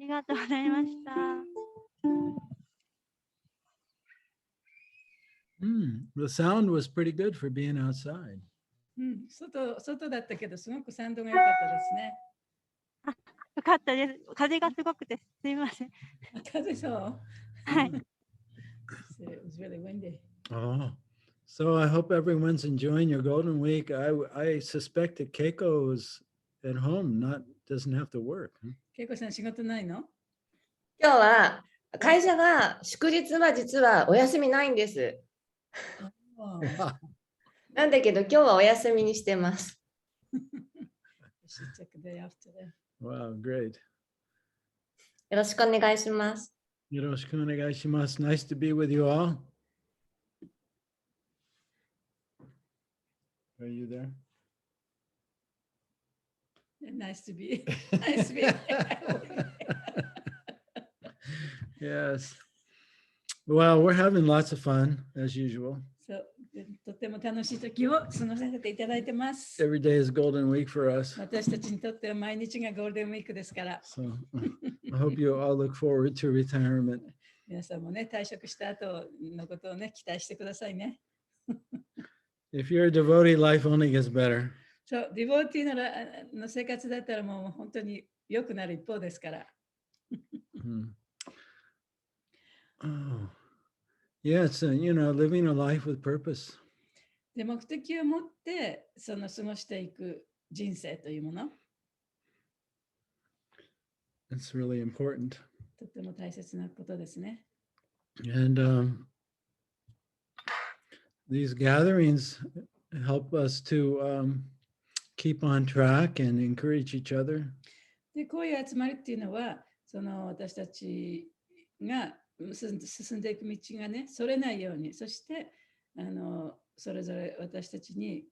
りがとうございました。The sound was pretty good for being outside. 外だったけど、すごくサウンドが良かったですね。よかったです。風がすごくてすみません。風そう。はい。It was really windy. Oh, so I hope everyone's enjoying your Golden Week. I suspect that Keiko is at home, doesn't have to work. ケイコさん仕事ないの？今日は会社が祝日は実はお休みないんです。なんだけど今日はお休みにしてます。Wow, great. よろしくお願いします。よろしくお願いします。Nice to be with you all. Are you there? Nice to be. Nice to be. Yes. Well, we're having lots of fun as usual. そうとても楽しい時を過ごさせていただいてます。Every day is Golden Week for us. 私たちにとっては毎日がゴールデンウィークですから。So I hope you all look forward to retirement. 皆さんもね、退職した後のことをね、期待してくださいね。If you're a devotee, life only gets better. そう、ディボーティーの生活だったらもう本当に良くなる一方ですから。Oh. Yeah, it's living a life with purpose. で、目的を持って過ごしていく人生というもの。It's really important. とても大切なことですね。And these gatherings help us to keep on track and encourage each other. で、こういう集まりっていうのは、私たちが進んでいく道がね、それないように、そしてそれぞれ私たちに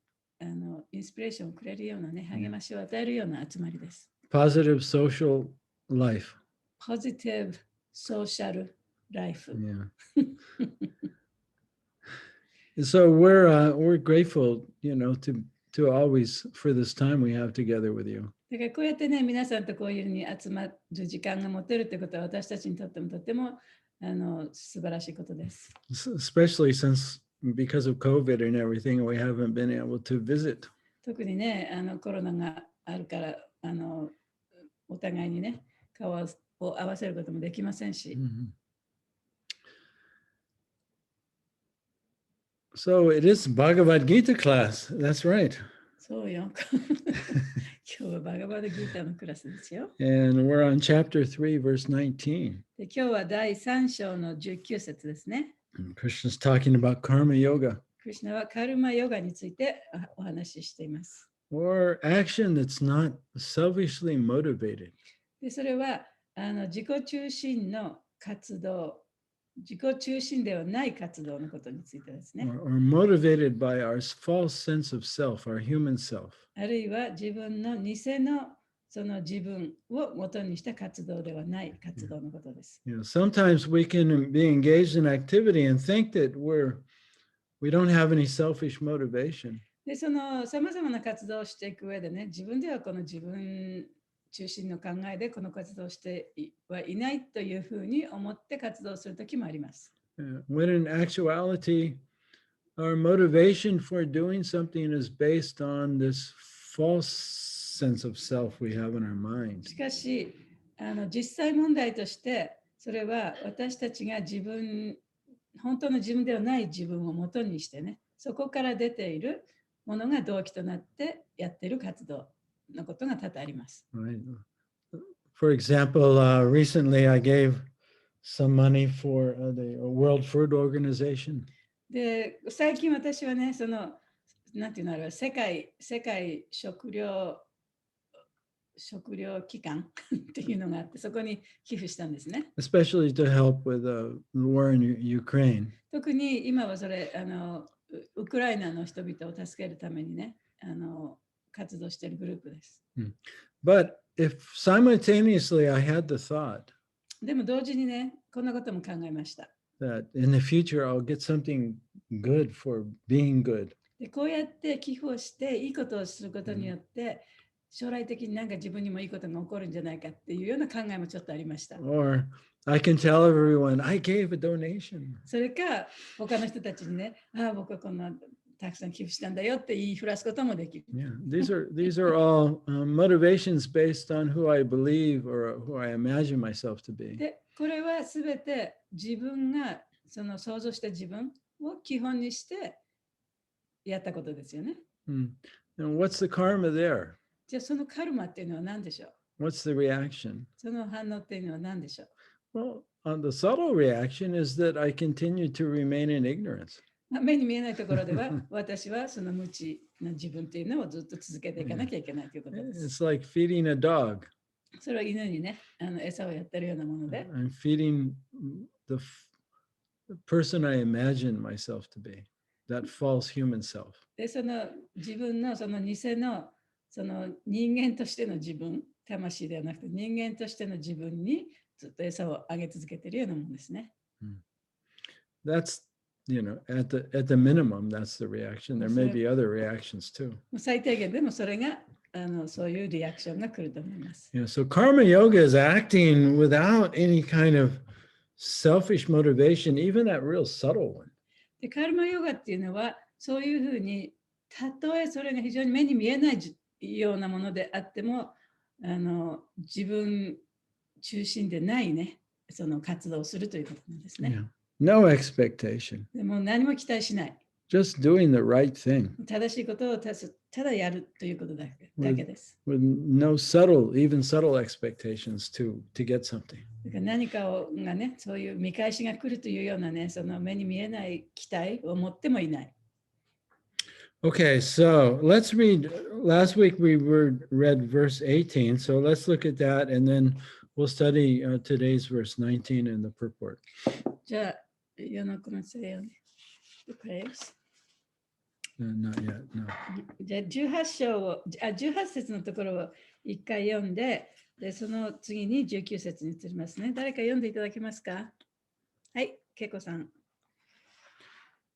インスピレーションをくれるようなね、励ましを与えるような集まりです。Positive social life. Positive social life. Yeah. So we're grateful, to always for this time we have together with you. だからこうやってね、皆さんとこういうふうに集まる時間が持てるということは私たちにとってもとても素晴らしいことです。Especially because of COVID and everything, we haven't been able to visit. 特にね、コロナがあるからお互いにね、顔を合わせることもできませんし。So it is Bhagavad Gita class. That's right. そうよ。今日はバガバドギーターのクラスですよ。And we're on chapter 3, verse 19. で、今日は第3章の19節ですね。Krishna's talking about karma yoga. クリシュナはカルマヨガについてお話ししています。Or action that's not selfishly motivated. で、それは自己中心の活動、自己中心ではない活動のことについてですね。Or motivated by our false sense of self, our human self. あるいは自分の偽のその自分を元にした活動ではない活動のことです。Sometimes we can be engaged in activity and think that we don't have any selfish motivation. で、そのさまざまな活動をしていく上でね、自分ではこの自分中心の考えでこの活動をしてはいないというふうに思って活動するときもあります。When in actuality, our motivation for doing something is based on this false sense of self we have in our mind. しかし、実際問題としてそれは私たちが本当の自分ではない自分を元にしてね、そこから出ているものが動機となってやっている活動のことが多々あります。Right. For example, recently I gave some money for the World Food Organization. で、最近私はね、なんていうのあれは世界食糧機関っていうのがあって、そこに寄付したんですね。Especially to help with the war in Ukraine. 特に今はそれウクライナの人々を助けるためにね、活動しているグループです。But if simultaneously I had the thought でも同時にね、こんなことも考えました。that in the future I'll get something good for being good. でこうやって寄付をしていいことをすることによって、将来的になんか自分にもいいことが起こるんじゃないかっていうような考えもちょっとありました。Or I can tell everyone I gave a donation. それか他の人たちにね、僕はこんなたくさん寄付したんだよって言いふらすこともできる。Yeah, these are all motivations based on who I believe or who I imagine myself to be. で、これはすべて自分がその想像した自分を基本にしてやったことですよね。And what's the karma there? じゃあそのカルマっていうのは何でしょう？ What's the reaction? その反応っていうのは何でしょう？ Well, the subtle reaction is that I continue to remain in ignorance. 目に見えないところでは私はその無知な自分っていうのをずっと続けていかなきゃいけないということです。It's like feeding a dog. それは犬にね、餌をやってるようなもので。I'm feeding the person I imagine myself to be, that false human self. で、その自分のその偽のその人間としての自分、魂ではなくて人間としての自分にずっと餌をあげ続けているようなものですね。That's, at the minimum, that's the reaction. There may be other reactions too. 最低限でもそれがそういうリアクションが来ると思います。So karma yoga is acting without any kind of selfish motivation, even that real subtle one. で、カルマヨガっていうのはそういうふうに、たとえそれが非常に目に見えないようなものであっても、自分中心でないね、その活動をするということなんですね。No expectation. でも何も期待しない。Just doing the right thing. 正しいことをただやるということだけです。With no subtle, even subtle expectations to get something. だから何かがね、そういう見返しが来るというようなね、その目に見えない期待を持ってもいない。Okay, so let's read. Last week we read verse 18, so let's look at that and then we'll study today's verse 19 in the purport. じゃあ、you're not going to say the praise? Not yet, no. じゃあ18節のところを一回読んで、その次に19節に移りますね。誰か読んでいただけますか？はい、けいこさん。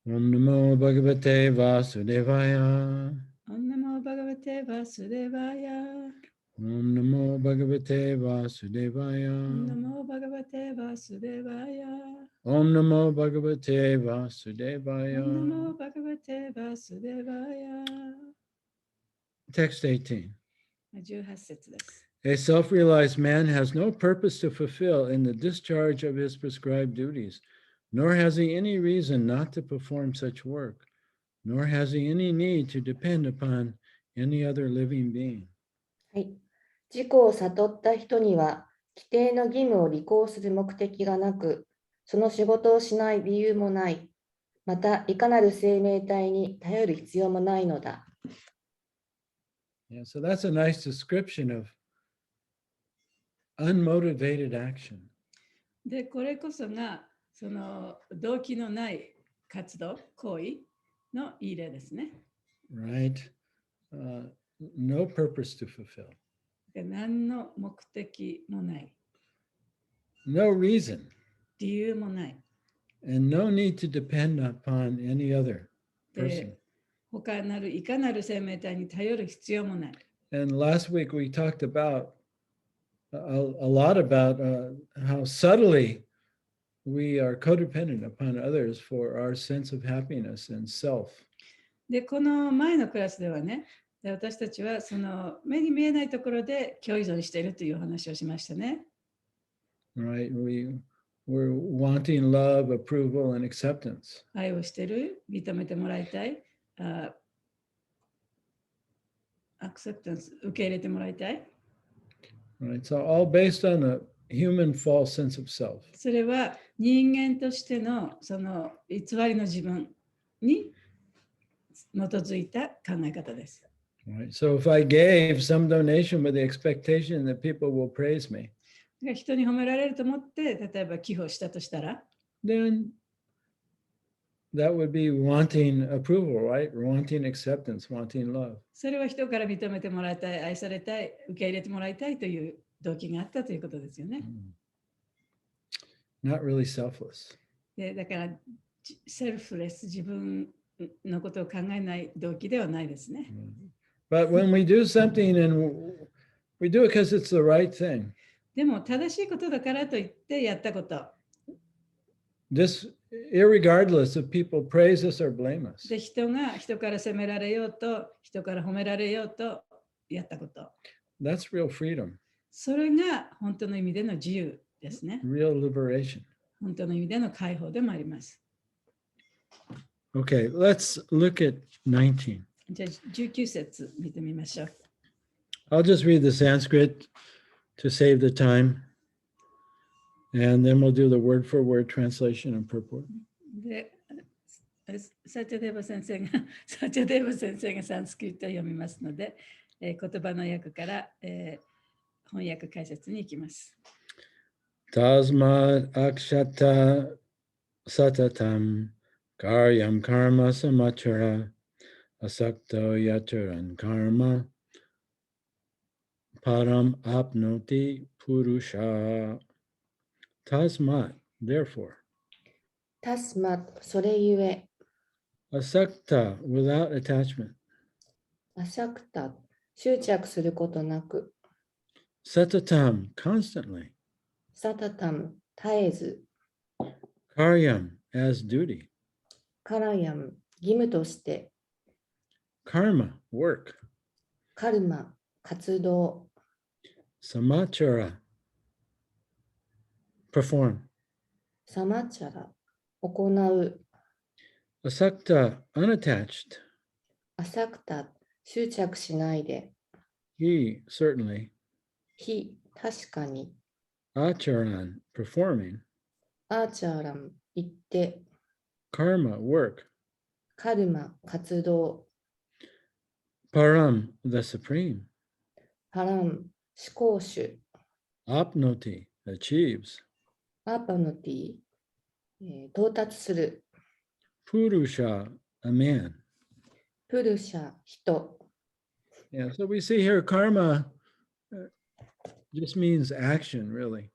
Om Namo Bhagavate Vasudevaya. Om Namo Bhagavate Vasudevaya. Om Namo Bhagavate Vasudevaya. Om Namo Bhagavate Vasudevaya. Om Namo Bhagavate Vasudevaya. Om Namo Bhagavate Vasudevaya. Text 18. 18節です。A self-realized man has no purpose to fulfill in the discharge of his prescribed duties, nor has he any reason not to perform such work, nor has he any need to depend upon any other living being. はい。自己を悟った人には、規定の義務を履行する目的がなく、その仕事をしない理由もない。また、いかなる生命体に頼る必要もないのだ。Yeah, so that's a nice description of unmotivated action. で、これこそが、その動機のない活動、行為のいい例ですね。Right? No purpose to fulfill. 何の目的もない。No reason. 理由もない。And no need to depend upon any other person. で、他なるいかなる生命体に頼る必要もない。And last week we talked about a lot about how subtly we are codependent upon others for our sense of happiness and self. で、この前のクラスではね、私たちはその目に見えないところで共依存しているという話をしましたね。Right? we're wanting love, approval, and acceptance. 愛をしてる、認めてもらいたい、アクセプタンス、受け入れてもらいたい。Right? So all based on a human false sense of self. それは人間としてのその偽りの自分に基づいた考え方です。Right? So if I gave some donation with the expectation that people will praise me, 人に褒められると思って、例えば寄付をしたとしたら、then that would be wanting approval, right? Wanting acceptance, wanting love. それは人から認めてもらいたい、愛されたい、受け入れてもらいたいという動機があったということですよね。Not really selfless. でだから、セルフレス、自分のことを考えない動機ではないですね。But when we do something and we do it because it's the right thing, でも、正しいことだからといってやったこと。this irregardless of people praise us or blame us. で、人から責められようと、人から褒められようとやったこと。That's real freedom, それが本当の意味での自由ですね。 real liberation. 本当の意味での解放でもあります。Okay, let's look at 19. じゃあ、19節見てみましょう。I'll just read the Sanskrit to save the time, and then we'll do the word for word translation and purport. で、サチャデーバ先生がサンスクリットを読みますので、言葉の訳から、翻訳解説に行きます。Tasmad akshata satatam karyam karma samachara asakto yataran karma param apnoti purusha. Tasmat, therefore. タスマ、それゆえ、 Asakta, without attachment. アサクタ、執着することなく、 Satatam, constantly. サタタム、絶えず、 Karyam, as duty. カラヤム、義務として、 Karma, work. カルマ、活動、 Samachara, perform. サマチャラ、行う、 Asakta, unattached. アサクタ、執着しないで、 He, certainly. 非、確かに、 Acharan, performing. アーチャーラム、言って、 Karma, work. カルマ、活動、 Param, the supreme. パラン、思考主、 Apnoti, achieves. アーパノティ、到達する、 Purusha, a man. プルシャ、人。 Yeah, so we see here karma just means action, really.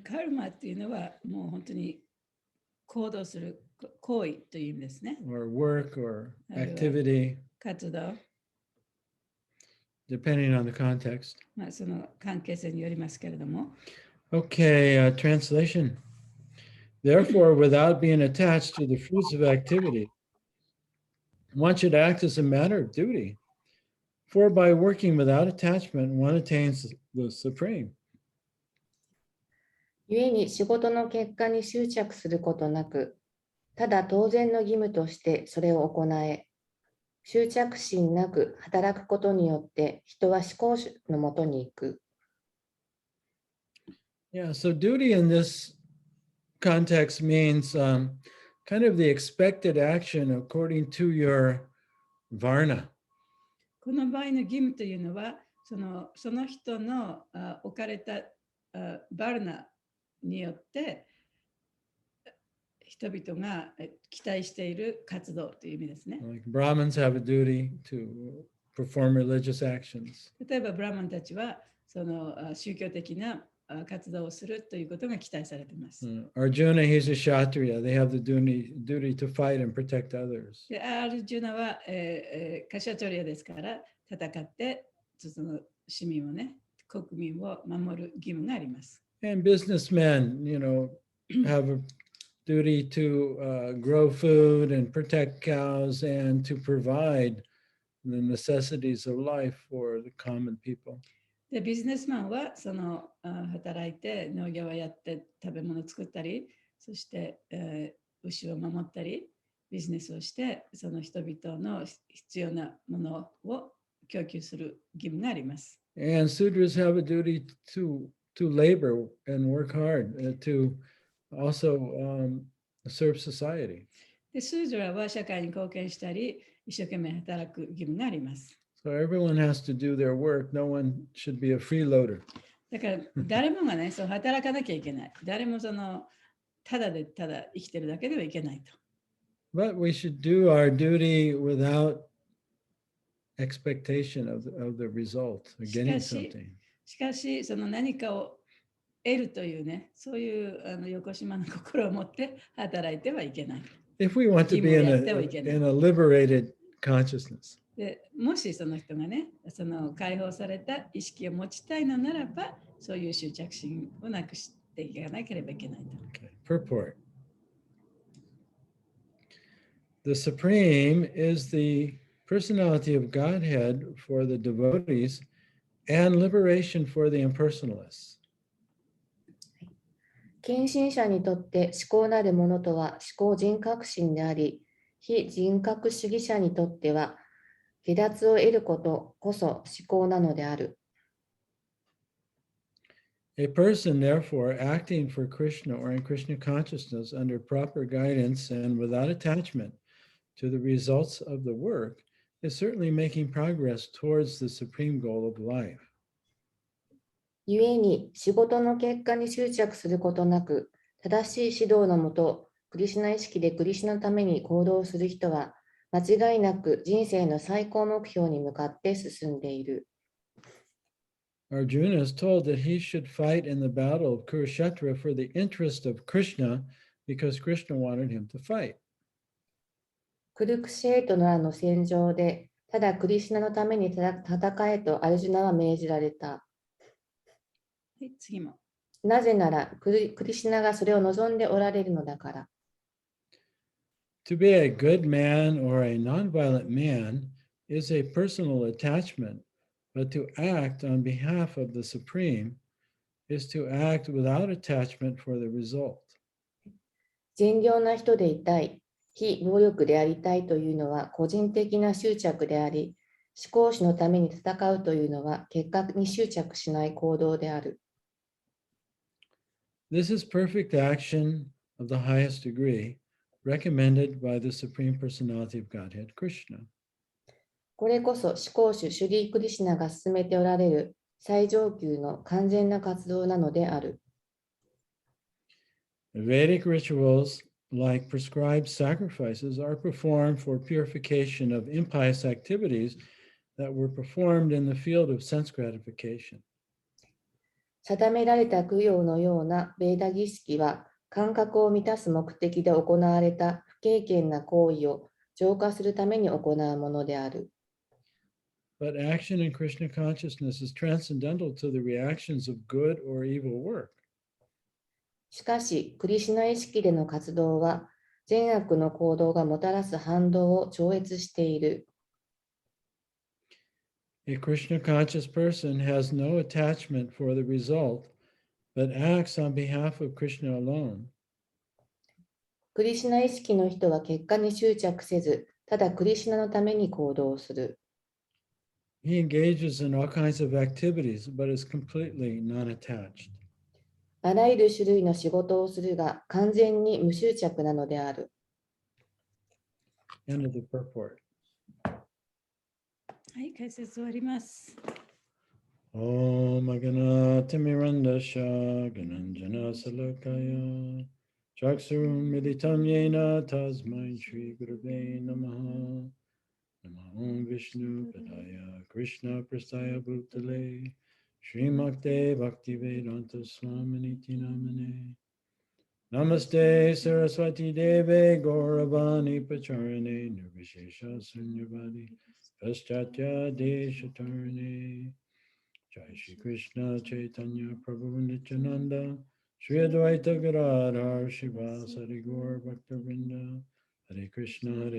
カルマっていうのはもう本当に行動する行為という意味ですね。 Or work or activity, 活動、depending on the context. その関係性によりますけれども。 Okay, translation. Therefore, without being attached to the fruits of activity, one should act as a matter of duty. For by working without attachment, one attains the supreme. 故に仕事の結果に執着することなく、ただ当然の義務としてそれを行え、執着心なく働くことによって人は思考主のもとに行く。Yeah, so duty in this context means kind of the expected action according to your varna. この場合の義務というのは、その人の置かれたバルナによって人々が期待している活動という意味ですね。Like Brahmins have a duty to perform religious actions. 例えばブラマンたちはその宗教的な活動をするということが期待されています。Arjuna, he's a Kshatriya. They have the duty to fight and protect others. でアルジュナは、カシャチョリアですから戦ってその市民をね、国民を守る義務があります。And businessmen, have a duty to grow food and protect cows and to provide the necessities of life for the common people. で、ビジネスマンは働いて農業をやって食べ物を作ったり、そして、牛を守ったり、ビジネスをして、その人々の必要なものを供給する義務があります。And Sudras have a duty to labor and work hard to also serve society. で、スードラは社会に貢献したり、一生懸命働く義務があります。So everyone has to do their work. No one should be a freeloader. だから誰もがね、そう働かなきゃいけない。誰もただ生きてるだけではいけないと。But we should do our duty without expectation of the result, of getting something. しかし、その何かを得るというね、そういう横島の心を持って働いてはいけない。If we want to be in a liberated consciousness. でもしその人がね、解放された意識を持ちたいのならば、そういう執着心をなくしていかなければいけないと。Okay. Purport. The Supreme is the personality of Godhead for the devotees and liberation for the impersonalists. 献身者にとって思考なるものとは思考人格心であり、非人格主義者にとっては離脱を得ることこそ思考なのである。A person, therefore, acting for Krishna or in Krishna consciousness under proper guidance and without attachment to the results of the work is certainly making progress towards the supreme goal of life. 故に仕事の結果に執着することなく、正しい指導のもと、クリシュナ意識でクリシュナのために行動する人は、間違いなく人生の最高目標に向かって進んでいる。Arjuna is told that he should fight in the battle of Kurukshetra for the interest of Krishna because Krishna wanted him to fight. クルクシェートの戦場で、ただクリシュナのために戦えとアルジュナは命じられた。はい、次も。なぜならクリシュナがそれを望んでおられるのだから。To be a good man or a nonviolent man is a personal attachment, but to act on behalf of the Supreme is to act without attachment for the result. 善良な人でいたい、非暴力でありたいというのは個人的な執着であり、思考主のために戦うというのは結果に執着しない行動である。This is perfect action of the highest degree, recommended by the Supreme Personality of Godhead, Krishna. これこそ思考主シュリー・クリシュナが進めておられる最上級の完全な活動なのである。Vedic rituals, like prescribed sacrifices, are performed for purification of impious activities that were performed in the field of sense gratification. 定められた供養のようなベーダ儀式は、感覚を満たす目的で行われた不経験な行為を浄化するために行うものである。But action in Krishna consciousness is transcendental to the reactions of good or evil work. しかし、クリシュナ意識での活動は、善悪の行動がもたらす反動を超越している。A Krishna conscious person has no attachment for the result, but acts on behalf of Krishna alone. クリシュナ意識の人は結果に執着せず、ただクリシュナのために行動する。He engages in all kinds of activities, but is completely non-attached. あらゆる種類の仕事をするが、完全に無執着なのである。End of the purport. はい、解説終わります。Om Agana Timirandasha Gananjana Salakaya Chaksurum Militam Yena Tasmai Shri Gurave Namaha Namo Vishnu Padaya Krishna Prastaya Bhutale Srimakte Bhaktivedanta Swaminiti Namane Namaste Saraswati Deve Gauravani Pacharane Nirvishesha Sunyavadi Paschatya Deshatarane Jai Shri Krishna Chaitanya Prabhu Nityananda Shri Advaita Gadadhar Shivasari Gaur Bhaktavinda Hare Krishna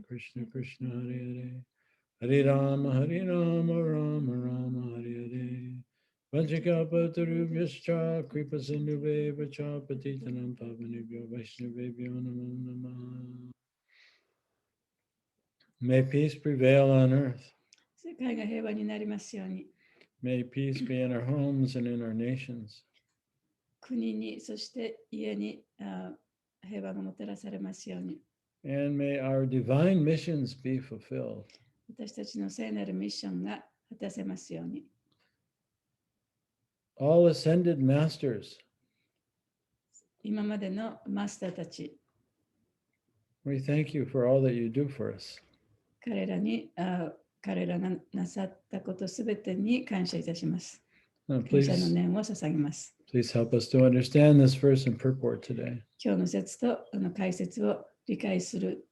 Krishna Krishna Hare Hare Hare Rama Rama Rama Hare Hare Vajikapataru Vyascha Kripasindu Vacha Patitanam Pavanibhyo Vaishnavibhyo Namo Namaha. May peace prevail on earth. 世界が平和になりますように。 May peace be in our homes and in our nations. 国に、そして家に平和がもたらされますように。 And may our divine missions be fulfilled. 私たちの聖なるミッションが果たせますように。 All ascended masters, 今までのマスターたち、 we thank you for all that you do for us. 彼らがなさったことすべてに感謝いたします。感謝の Please 念を捧げます。 help us to understand this verse and purport today. 今日の説と解説を理解する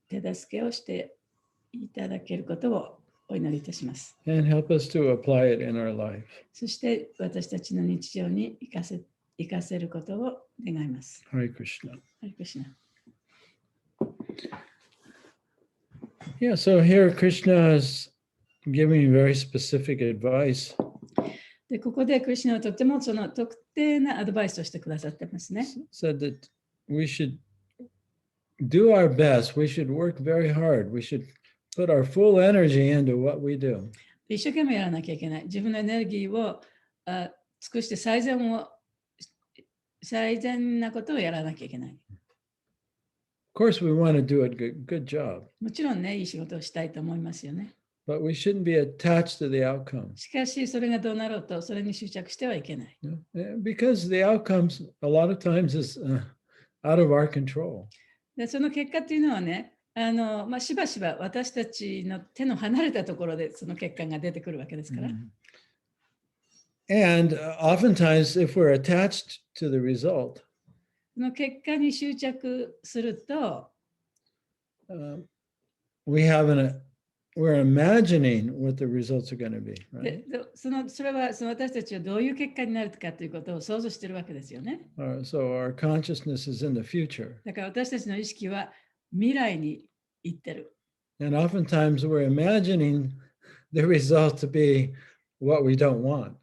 手助けをしていただけることをお祈りいたします。 And help us to apply it in our life. そして私たちの日常に生かせることを願います。 Hare Krishna. ハレクシナ。 Yeah, so here Krishna is giving very specific advice. で、ここでクリシュナはとてもその特定なアドバイスをしてくださってますね。Said that we should do our best. We should work very hard. We should put our full energy into what we do. 一生懸命やらなきゃいけない。自分のエネルギーを尽くして最善なことをやらなきゃいけない。Of course, we want to do a good job, もちろんね、いい仕事をしたいと思いますよね。 but we shouldn't be attached to the outcome. しかし、それがどうなろうと、それに執着してはいけない。 Because the outcomes a lot of times is out of our control. で、その結果っていうのはね、しばしば私たちの手の離れたところでその結果が出てくるわけですから。And oftentimes, if we're attached to the result, その結果に執着すると、we're imagining what the results are going to be. で Right? それは私たちはどういう結果になるかということを想像しているわけですよね。So our consciousness is in the future. だから私たちの意識は未来に行ってる。 And oftentimes we're imagining the result to be what we don't want.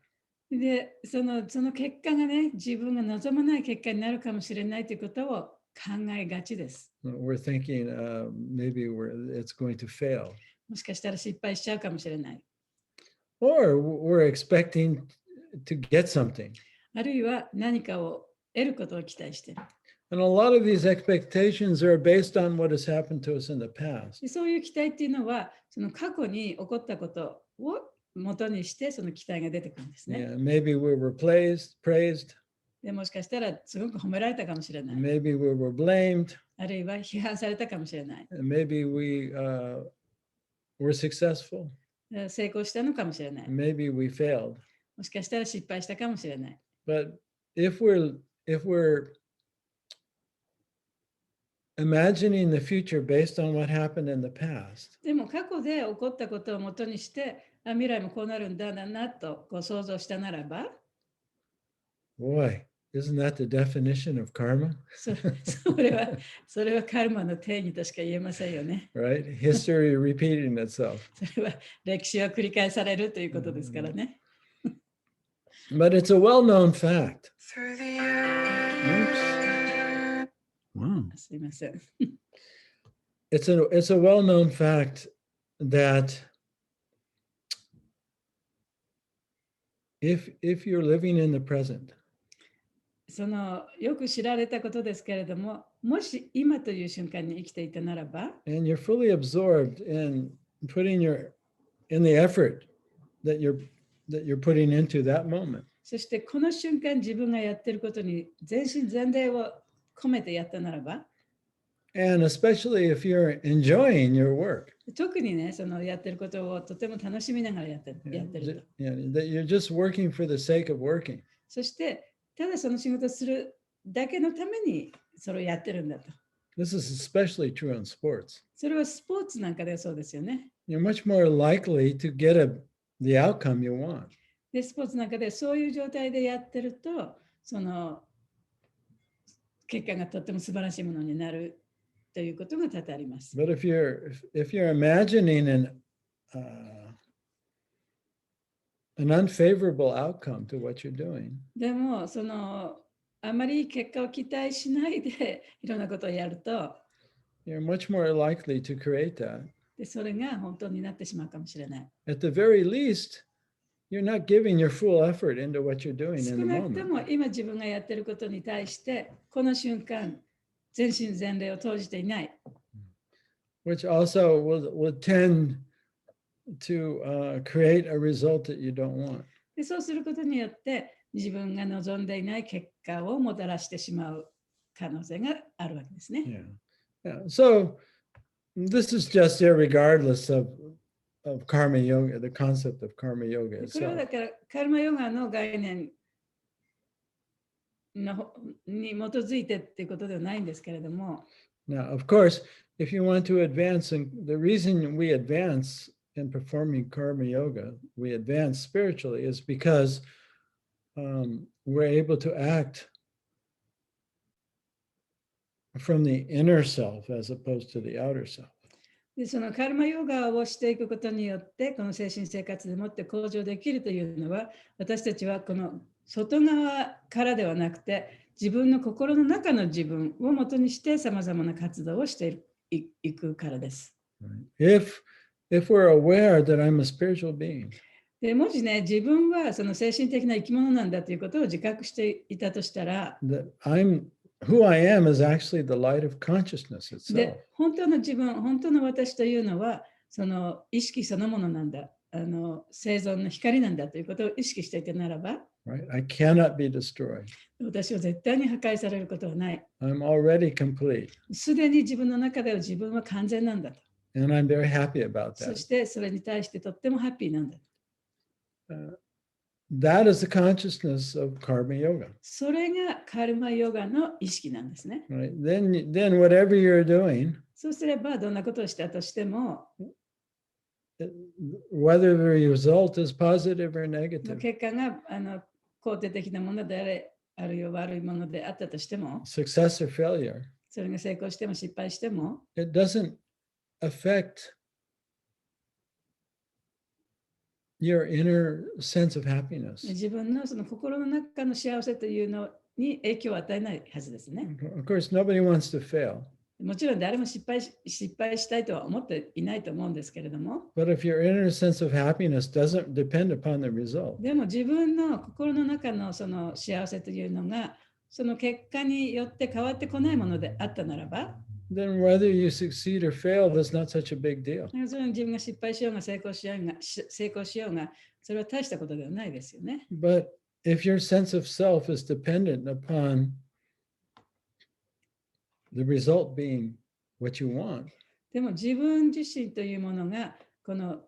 で、その結果がね、自分が望まない結果になるかもしれないということを考えがちです。We're thinking maybe it's going to fail. もしかしたら失敗しちゃうかもしれない。 Or we're expecting to get something. あるいは何かを得ることを期待している。 And a lot of these expectations are based on what has happened to us in the past. でそういう期待っていうのは、その過去に起こったことを元にしてその期待が出てくるんですね。 Yeah, maybe we were praised. でもしかしたらすごく褒められたかもしれない。 Maybe we were blamed. あるいは批判されたかもしれない。 And maybe we were successful. 成功したのかもしれない。 Maybe we failed. もしかしたら失敗したかもしれない。 But if we're imagining the future based on what happened in the past, でも過去で起こったことを元にして、未来もこうなるんだなとこう想像したならば、 boy, isn't that the definition of karma? それはカルマの定義としか言えませんよね。 Right? History repeating itself. それは歴史は繰り返されるということですからね。 But it's a well-known fact. Through the air. Oops. Wow. すいません。 It's a well-known fact that if you're living in the present, そのよく知られたことですけれども、もし今という瞬間に生きていたならば、 and you're fully absorbed in in the effort that you're putting into that moment, そしてこの瞬間自分がやっていることに全身全霊を込めてやったならば、 and especially if you're enjoying your work, 特にね、そのやってることをとても楽しみながらやってると。 that you're just working for the sake of working. そしてただその仕事をするだけのためにそれをやってるんだと。 This is especially true in sports. それはスポーツなんかではそうですよね。 You're much more likely to get the outcome you want. で、スポーツなんかでそういう状態でやってると、その結果がとっても素晴らしいものになるということが多々あります。 But if you're imagining an unfavorable outcome to what you're doing. でも、あまり結果を期待しないでいろんなことをやると、You're much more likely to create that. でそれが本当になってしまうかもしれない。At the very least, you're not giving your full effort into what you're doing 少 in the なくと moment. も今自分がやってることに対して、この瞬間、全身全霊を投じていない。Which also will tend to create a result that you don't want. でそうすることによって、自分が望んでいない結果をもたらしてしまう可能性があるわけですね。Yeah. So this is just irregardless of karma yoga, the concept of karma yoga これは itself. だからカルマヨガの概念に基づいてっていうことではないんですけれども、Now, of course, if you want to advance, and the reason we advance in performing karma yoga, we advance spiritually, is because we're able to act from the inner self as opposed to the outer self. でそのカルマヨガをしていくことによって、この精神生活でもって向上できるというのは、私たちはこの外側からではなくて、自分の心の中の自分をもとにしてさまざまな活動をしていくからです。If we're aware that I'm a spiritual being, でもしね、自分はその精神的な生き物なんだということを自覚していたとしたら、 that who I am is actually the light of consciousness itself. で本当の自分、本当の私というのは、その意識そのものなんだ、生存の光なんだということを意識していたならば、Right? I cannot be destroyed. 私は絶対に破壊されることはない。 I'm already complete, すでに自分の中では自分は完全なんだと。 and I'm very happy about そ that. してそれに対してとってもハッピーなんだ。That is the consciousness of karma yoga. それがカルマヨガの意識なんですね。 Right? Then whatever you're doing, そうすればどんなことをしたとしても、 whether the result is positive or negative, 結果が肯定的なものであれ、あるいは悪いものであったとしても、 success or failure, それが成功しても失敗しても、 it doesn't affect your inner sense of happiness. 自分のその心の中の幸せというのに影響を与えないはずですね。 Of course, nobody wants to fail. もちろん誰も失敗したいとは思っていないと思うんですけれども、 But if your inner sense of happiness doesn't depend upon the result, でも自分の心の中のその幸せというのが、その結果によって変わってこないものであったならば、 then whether you succeed or fail is not such a big deal. それは自分が失敗しようが成功しようが、それは大したことではないですよね。 But if your sense of self is dependent upon the result being what you want, でも自分自身というものが、この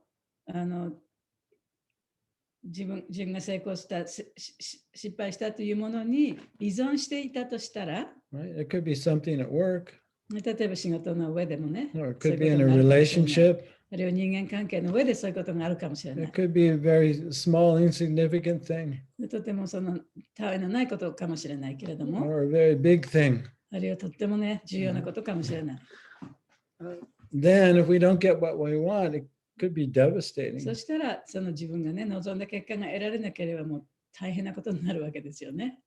自分が成功した、失敗したというものに依存していたとしたら、 right? It could be something at work, 例えば仕事の上でもね、 or it そうい could う be こと in a があるかもしれない relationship. あるいは人間関係の上でそういうことがあるかもしれない It。could be a very small, insignificant thing, とてもそのたわいのないことかもしれないけれども、 or a very big thing. あるいはとってもね、重要なことかもしれない。 Then, if we don't get what we want, it could be devastating. そしたら、その自分がね、望んだ結果が得られなければもう大変なことになるわけですよね。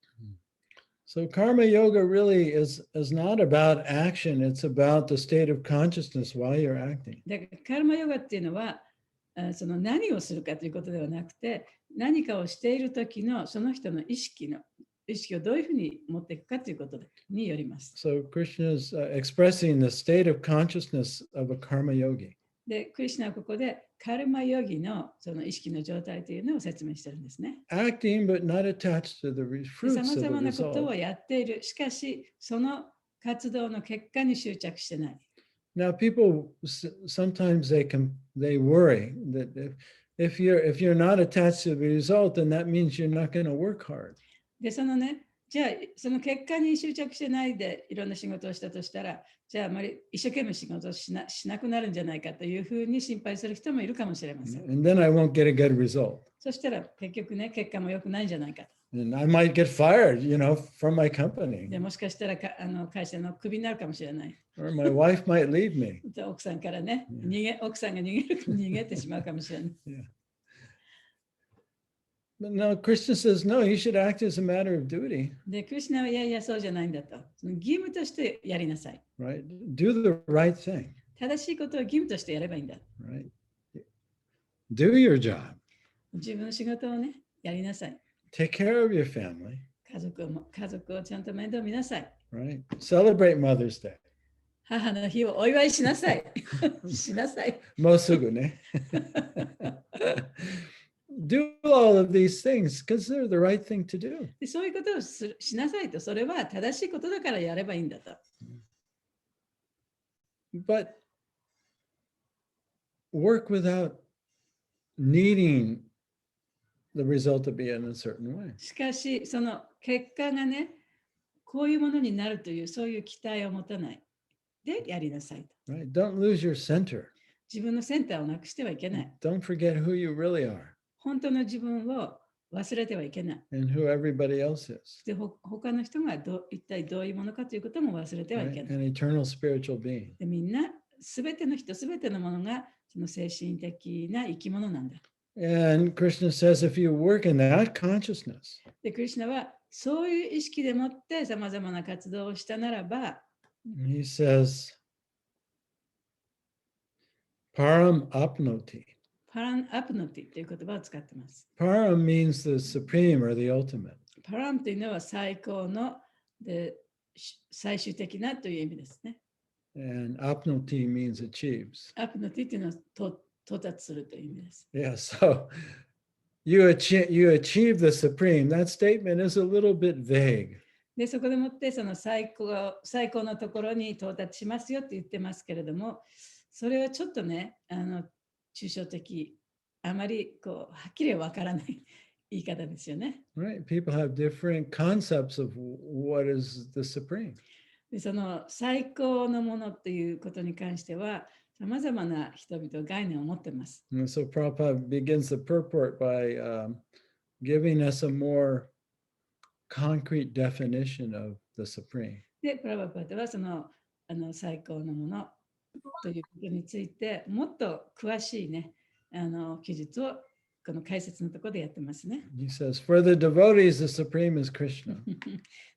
So karma yoga really is not about action, it's about the state of consciousness while you're acting. で、カルマヨガっていうのは、その何をするかということではなくて、何かをしている時のその人の意識をどういうふうに持っていくかということによります。 So Krishna is expressing the state of consciousness of a karma yogi. で、クリシュナはここでカルマヨギのその意識の状態というのを説明してるんですね。 Acting but not attached to the さ fruits ま of ざ the まなことを result. やっている。しかし、その活動の結果に執着してない。 Now people sometimes they worry that if you're not attached to the result, then that means you're not going to work hard. で、そのね、じゃあ、その結果に執着してないでいろんな仕事をしたとしたら、じゃあ、あまり一生懸命仕事をしなくなるんじゃないかというふうに心配する人もいるかもしれません。 And then I won't get a good result. そしたら、結局ね、結果も良くないんじゃないかと。 And I might get fired, from my company. でもしかしたら会社のクビになるかもしれない。 Or my wife might leave me. 奥さんからね、奥さんが逃げてしまうかもしれない。But no, Krishna says, no, you should act as a matter of duty, で、クリシュナはいやいやそうじゃないんだと。その義務としてやりなさい。 right? Do the right thing, 正しいことを義務としてやればいいんだ。 right? Do your job. 自分の仕事をね、やりなさい。 Take care of your family, 家族をちゃんと面倒見なさい。 right? Celebrate Mother's Day. 母の日をお祝いしなさい。しなさい。 Mosugu, do all of these things because they're the right thing to do. でそういうことをしなさいと、それは正しいことだからやればいいんだと。 But work without needing the result to be in a certain way. しかし、その結果がね、こういうものになるという、そういう期待を持たない。で、やりなさいと。 Right? Don't lose your center. 自分のセンターをなくしてはいけない。 Don't forget who you really are 本当の自分を忘れてはいけない。 and who everybody else is. で、他の人が一体どういうものかということも忘れてはい Right? けない。 An eternal spiritual being. で、みんな、すべての人、すべてのものが、その精神的な生き物なんだ。 And Krishna says, if you work in that consciousness, で、クリシュナは、そういう意識でもってさまざまな活動をしたならば、 he says, param apnoti. パランアプノティという言葉を使っています。 Param means the supreme or the ultimate. パランというのは最高ので最終的なという意味ですね。 And apnoti means achieves. アプノティというのは到達するという意味です。 Yeah, so you achieve the supreme. That statement is a little bit vague. で、そこでもってその最高のところに到達しますよって言ってますけれども、それはちょっとね、抽象的、あまりこうはっきりわからない言い方ですよね。 Right? People have different concepts of what is the supreme. で、その最高のものということに関しては、さまざまな人々概念を持っています。 And so Prabhupada begins the purport by giving us a more concrete definition of the supreme. で、プラバパートはその最高のものということについてもっと詳しいね、記述をこの解説のところでやってますね。 He says, for the devotees, the supreme is Krishna.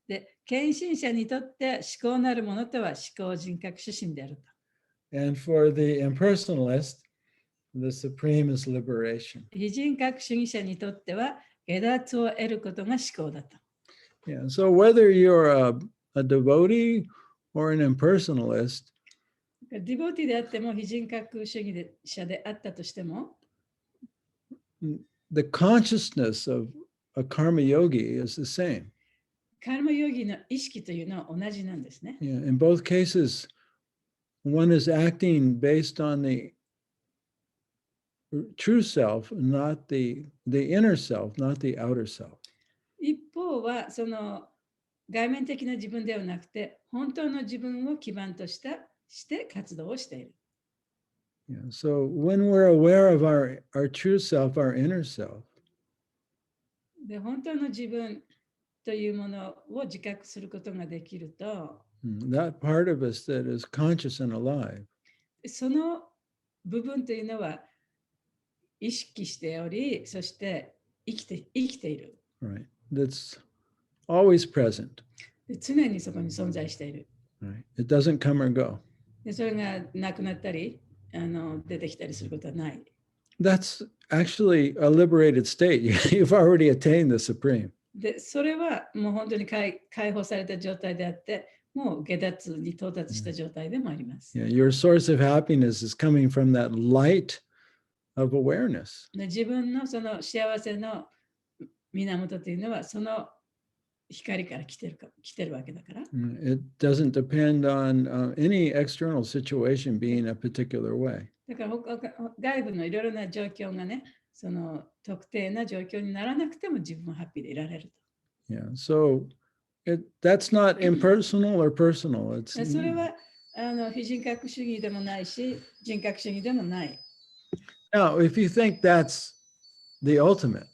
で、献身者にとって思考なるものとは思考人格主心であると。 And for the impersonalist, the supreme is liberation. 非人格主義者にとっては下脱を得ることが思考だと。 Yeah. So whether you're a devotee or an impersonalist, ディボーティであっても非人格主義者であったとしても、 the consciousness of a karma yogi is the same. カルマヨギの意識というのは同じなんですね。 Yeah. In both cases, one is acting based on the true self, not the inner self, not the outer self. 一方はその外面的な自分ではなくて本当の自分を基盤として活動をしている。 Yeah. So when we're aware of our true self, our inner self, で、本当の自分というものを自覚することができると、 that part of us that is conscious and alive, その部分というのは意識しており、そして生きている。 right? That's always present, で、常にそこに存在している。 right? It doesn't come or go. で、それがなくなったり、出てきたりすることはない。 That's actually a liberated state. You've already attained the supreme. で、それはもう本当に解放された状態であって、もう下脱に到達した状態でもあります。 Yeah, your source of happiness is coming from that light of awareness. で、自分のその幸せの源というのは、その光から来てるわけだから。 It doesn't depend on any external situation being a particular way. だから外部のいろいろな状況がね、その特定な状況にならなくても自分はハッピーでいられると。 Yeah, so that's not impersonal or personal. It's それは非人格主義でもないし、人格主義でもない。 now, if you think that's the ultimate,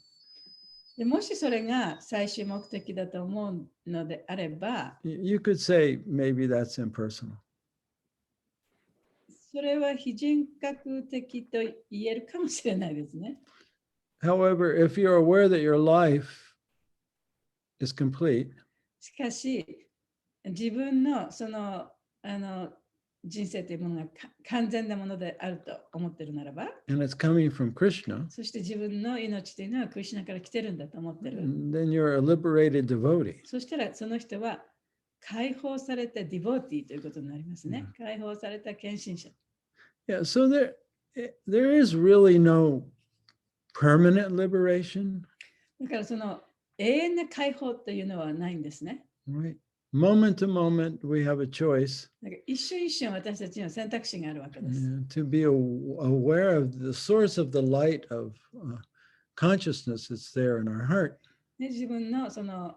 でもしそれが最終目的だと思うのであれば、 you could say maybe that's impersonal. それは非人格的と言えるかもしれないですね。However, if you're aware that your life is complete, しかし、自分のその人生というものが完全なものであると思っているならば、 and it's coming from Krishna, そして自分の命というのはクリシュナから来てるんだと思ってる。 then you're a liberated devotee. そしたらその人は解放されたディボーティーということになりますね。解放された献身者。 Yeah, so there is really no permanent liberation, だからその永遠な解放というのはないんですね。 right? Moment to moment, we have a choice だから一瞬一瞬私たちには選択肢があるわけです。 to be aware of the source of the light of consciousness that's there in our heart. で自分のその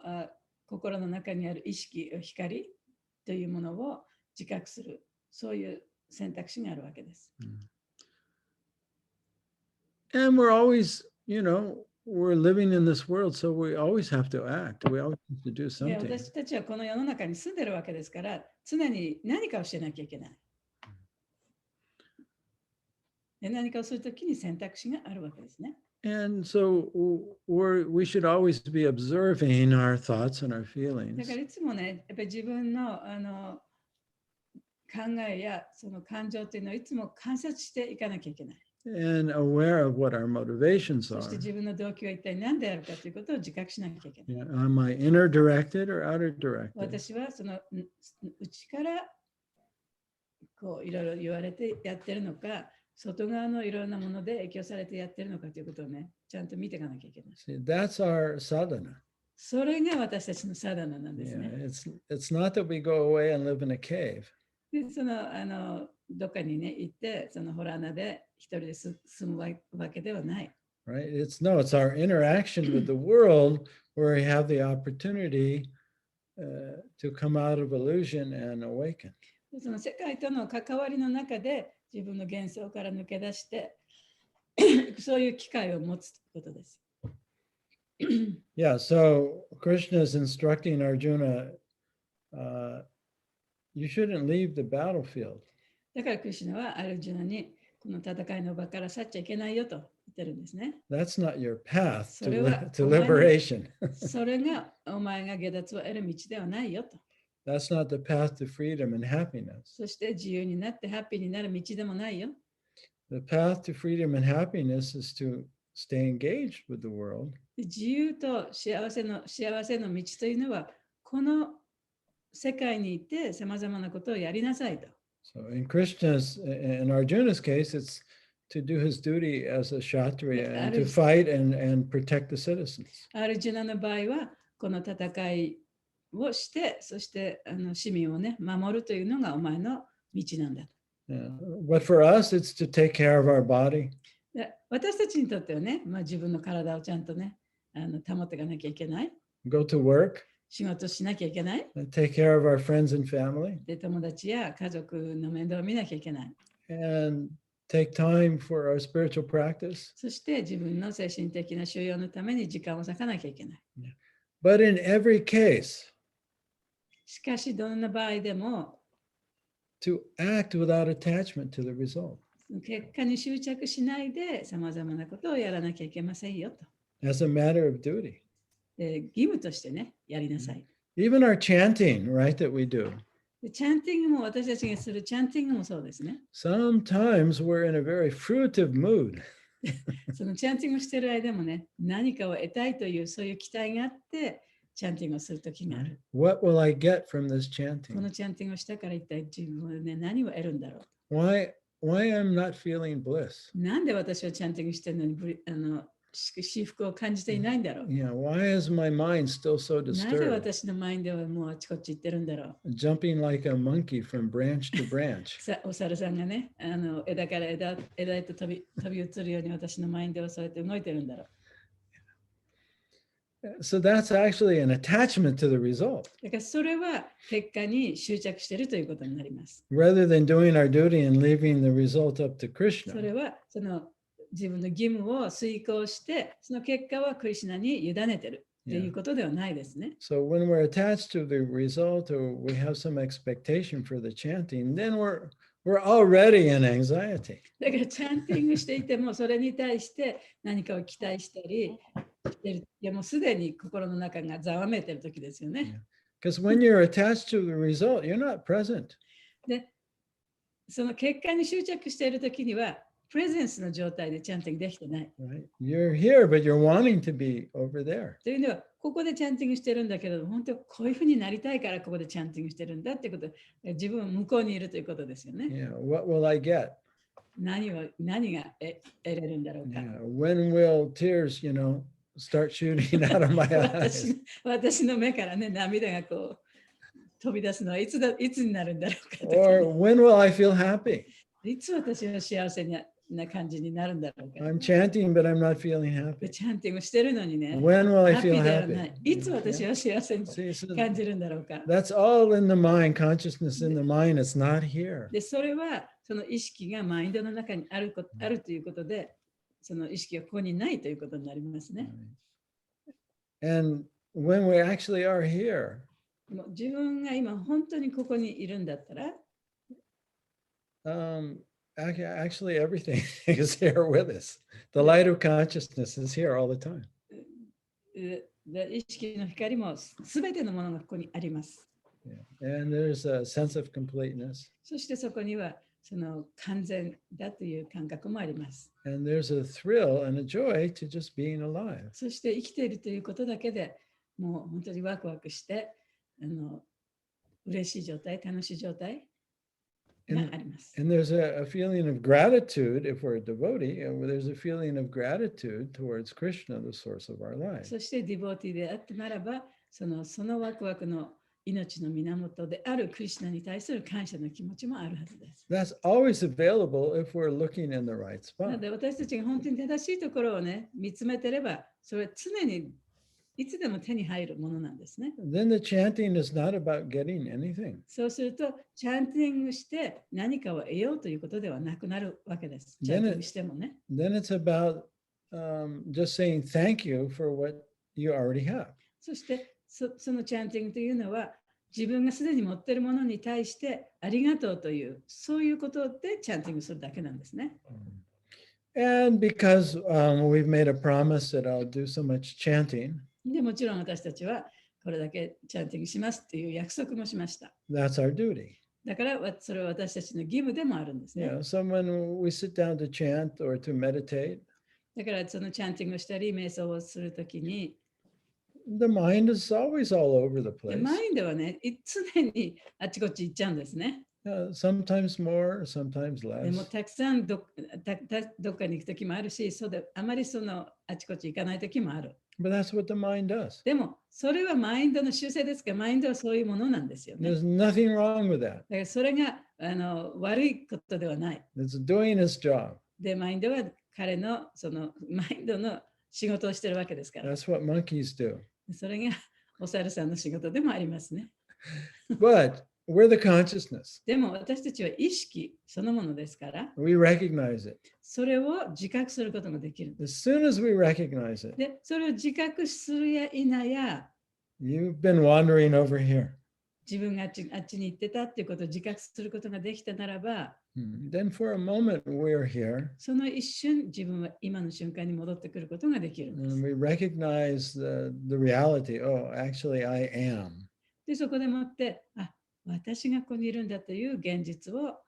心の中にある意識、光というものを自覚する、そういう選択肢があるわけです。 And we're always, we're living in this world, so we always have to act. We always have to do で something. 私たちはこの世の中に住んでるわけですから、常に何かをしなきゃいけない。で何かをするときに選択肢があるわけですね。 And so we should always be observing our thoughts and our だ feelings. からいつもね、やっぱり自分の考えやその感情というのをいつも観察していかなきゃいけない。 And aware of what our motivations そして are. 自分の動機は一体何であるかということを自覚しなきゃいけない。 Am I inner directed or outer directed? 私はその内からこういろいろ言われてやってるのか、外側のいろんなもので影響されてやってるのかということをね、ちゃんと見ていかなきゃいけない。 See, that's our sadhana. それが私たちのサダナなんです Yeah, ね。 it's not that we go away and live in a cave. でそのどっかにね行ってそのホラー穴で一人で住むわけではない。 Right? It's our interaction with the world where we have the opportunity to come out of illusion and awaken. その世界との関わりの中で自分の幻想から抜け出してそういう機会を持つことです。 Yeah, so Krishna is instructing Arjuna, you shouldn't leave the battlefield. だからクリシュナはアルジュナにこの戦いの場から去っちゃいけないよと言ってるんですね。 That's not your path それは to liberation. それがお前が下脱を得る道ではないよと。 That's not the path to freedom and happiness. そして自由になってハッピーになる道でもないよ。 The path to freedom and happiness is to stay engaged with the world. 自由と幸せの道というのはこの世界にいてさまざまなことをやりなさいと。 So in Arjuna's case, it's to do his duty as a kshatriya and to fight and protect the citizens. アルジュナの場合はこの戦いをしてそして市民をね守るというのがお前の道なんだ。 Yeah. But for us, it's to take care of our body, で私たちにとってはね、自分の体をちゃんとね保っていかなきゃいけない。 go to work, 仕事しなきゃいけない。 take care of our friends and family, で友達や家族の面倒を見なきゃいけない。 and take time for our spiritual practice. そして自分の精神的な修養のために時間を割かなきゃいけない。 But in every case, しかしどんな場合でも to act without attachment to the result. 結果に執着しないでさまざまなことをやらなきゃいけませんよと。 As a matter of duty. で義務としてね、やりなさい。 Even our chanting, right, that we do. でチャンティングも私たちがするチャンティングもそうですね。 Sometimes we're in a very fruitive mood. そのチャンティングしてる間もね、何かを得たいというそういう期待があって、チャンティングをするときがある。 What will I get from this この chanting? チャンティングをしたから一体自分はね、何を得るんだろう。 Why I'm not feeling bliss? なんで私はチャンティングしてるのに至福を感じていないんだろう。 Yeah, why is my mind still so なぜ disturbed? 私のマインドはもうあちこち行ってるんだろう。 Jumping like a monkey from branch to branch. お猿さんがね、枝から枝へと飛び移るように私のマインドはそうやって動いてるんだろう。 So that's actually an attachment to the result. だからそれは結果に執着しているということになります。 Rather than doing our duty and leaving the result up to それ Krishna. はその自分の義務を遂行して、その結果はクリシュナに委ねてるということではないですね。 So when we're attached to the result or we have some expectation for the chanting, then we're already in anxiety. だからチャンティングしていても、それに対して何かを期待したりしてる。いやもうすでに心の中がざわめいてる時ですよね。Because when you're attached to the result, you're not present. で、その結果に執着している時には、プレゼンスの状態でチャンティングできてない。Right? You're here, but you're wanting to be over there. というのは、ここでチャンティングしてるんだけれども、本当にこういうふうになりたいからここでチャンティングしてるんだってこと、自分は向こうにいるということですよね。Yeah. What will I get? 何が得れるんだろうか。Yeah. When will tears, start shooting out of my eyes? 私の目からね、涙がこう飛び出すのはいつになるんだろうかとか、 Or when will I feel happy? いつ私は幸せな感じになるんだろうか。 I'm chanting, but I'm not feeling happy. チャンティングしてるのにね、 When will I ハッピ feel ーではない。 happy? いつ私は幸せに See, so 感じるんだろうか。 that's all in the mind, consciousness in the mind. It's not here. で、それはその意識がマインドの中にあるということで、その意識がここにないということになりますね。 And when we actually are here, もう自分が今本当にここにいるんだったら、 actually everything is here with us. The light of consciousness is here all the time. で意識の光もすべてのものがここにあります。 Yeah. And there's a sense of completeness. そしてそこにはその完全だという感覚もあります。 And there's a thrill and a joy to just being alive. そして生きているということだけでもう本当にワクワクして嬉しい状態、楽しい状態があります。 And there's a feeling of gratitude if we're a devotee, and there's a feeling of gratitude towards Krishna, the source of our life. そしてディボーティーであったならば、そのワクワクの命の源であるクリシュナに対する感謝の気持ちもあるはずです。 That's always available if we're looking in the right なの spot. で私たちが本当に正しいところをね、見つめてれば、それは常にいつでも手に入るものなんですね。 Then the chanting is not about getting anything. そうすると、チャンティングして何かを得ようということではなくなるわけです。チャンティングしてもね。 Then it's about just saying thank you for what you already have. そしてそのチャンティングというのは、自分がすでに持っているものに対してありがとうという、そういうことでチャンティングするだけなんですね。 And because we've made a promise that I'll do so much chanting, でもちろん私たちはこれだけチャンティングしますっていう約束もしました。 that's our duty. だからそれは私たちの義務でもあるんですね。 So when we sit down to chant or to meditate, だからそのチャンティングをしたり、瞑想をするときに、 the mind is always all over the place. マインドはね、常にあちこち行っちゃうんですね。 Sometimes more, sometimes でも less. たくさんどっかに行くときもあるし、そうであまりあちこち行かないときもある。 But that's what the mind does. でも、それはマインドの習性ですから、マインドはそういうものなんですよね。 There's nothing wrong with that. だからそれが悪いことではない。 It's doing its job. で、マインドは彼のマインドの仕事をしてるわけですから。 That's what monkeys do. それがお猿さんの仕事でもありますね。 But we're the consciousness. でも私たちは意識そのものですから、 We recognize it. それを自覚することができるんです。 As soon as we recognize it, で、それを自覚するや否や、 you've been wandering over here. 自分があっちに行ってたっていうことを自覚することができたならば、 Then for a moment we're here その一瞬自分は今の瞬間に戻ってくることができるんです。 and we recognize the reality. Oh, actually I am. で、そこでもって、私がここにいるんだという現実を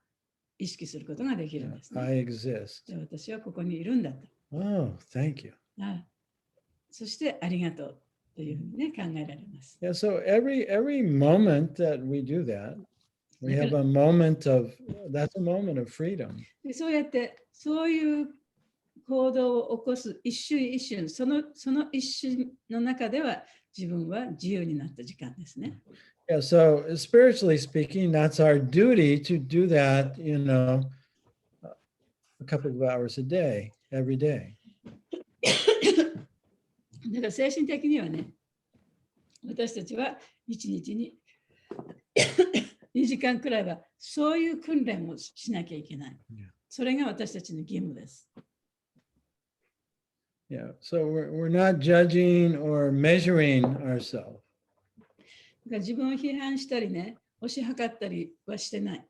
意識することができるんです、ね。 I exist. で、私はここにいるんだと。 Oh, thank you. そしてありがとうというふうにね、考えられます。 Yeah, so every moment that we do that, we have a moment of, that's a moment of freedom. でそうやって、そういう行動を起こす一瞬一瞬、その一瞬の中では自分は自由になった時間ですね。Yeah, so spiritually speaking, that's our duty to do that, a couple of hours a day, every day. だから精神的にはね、私たちは一日に2時間くらいはそういう訓練をしなきゃいけない。それが私たちの義務です。Yeah, so we're not judging or measuring ourselves. だから自分を批判したりね、推し量ったりはしてない。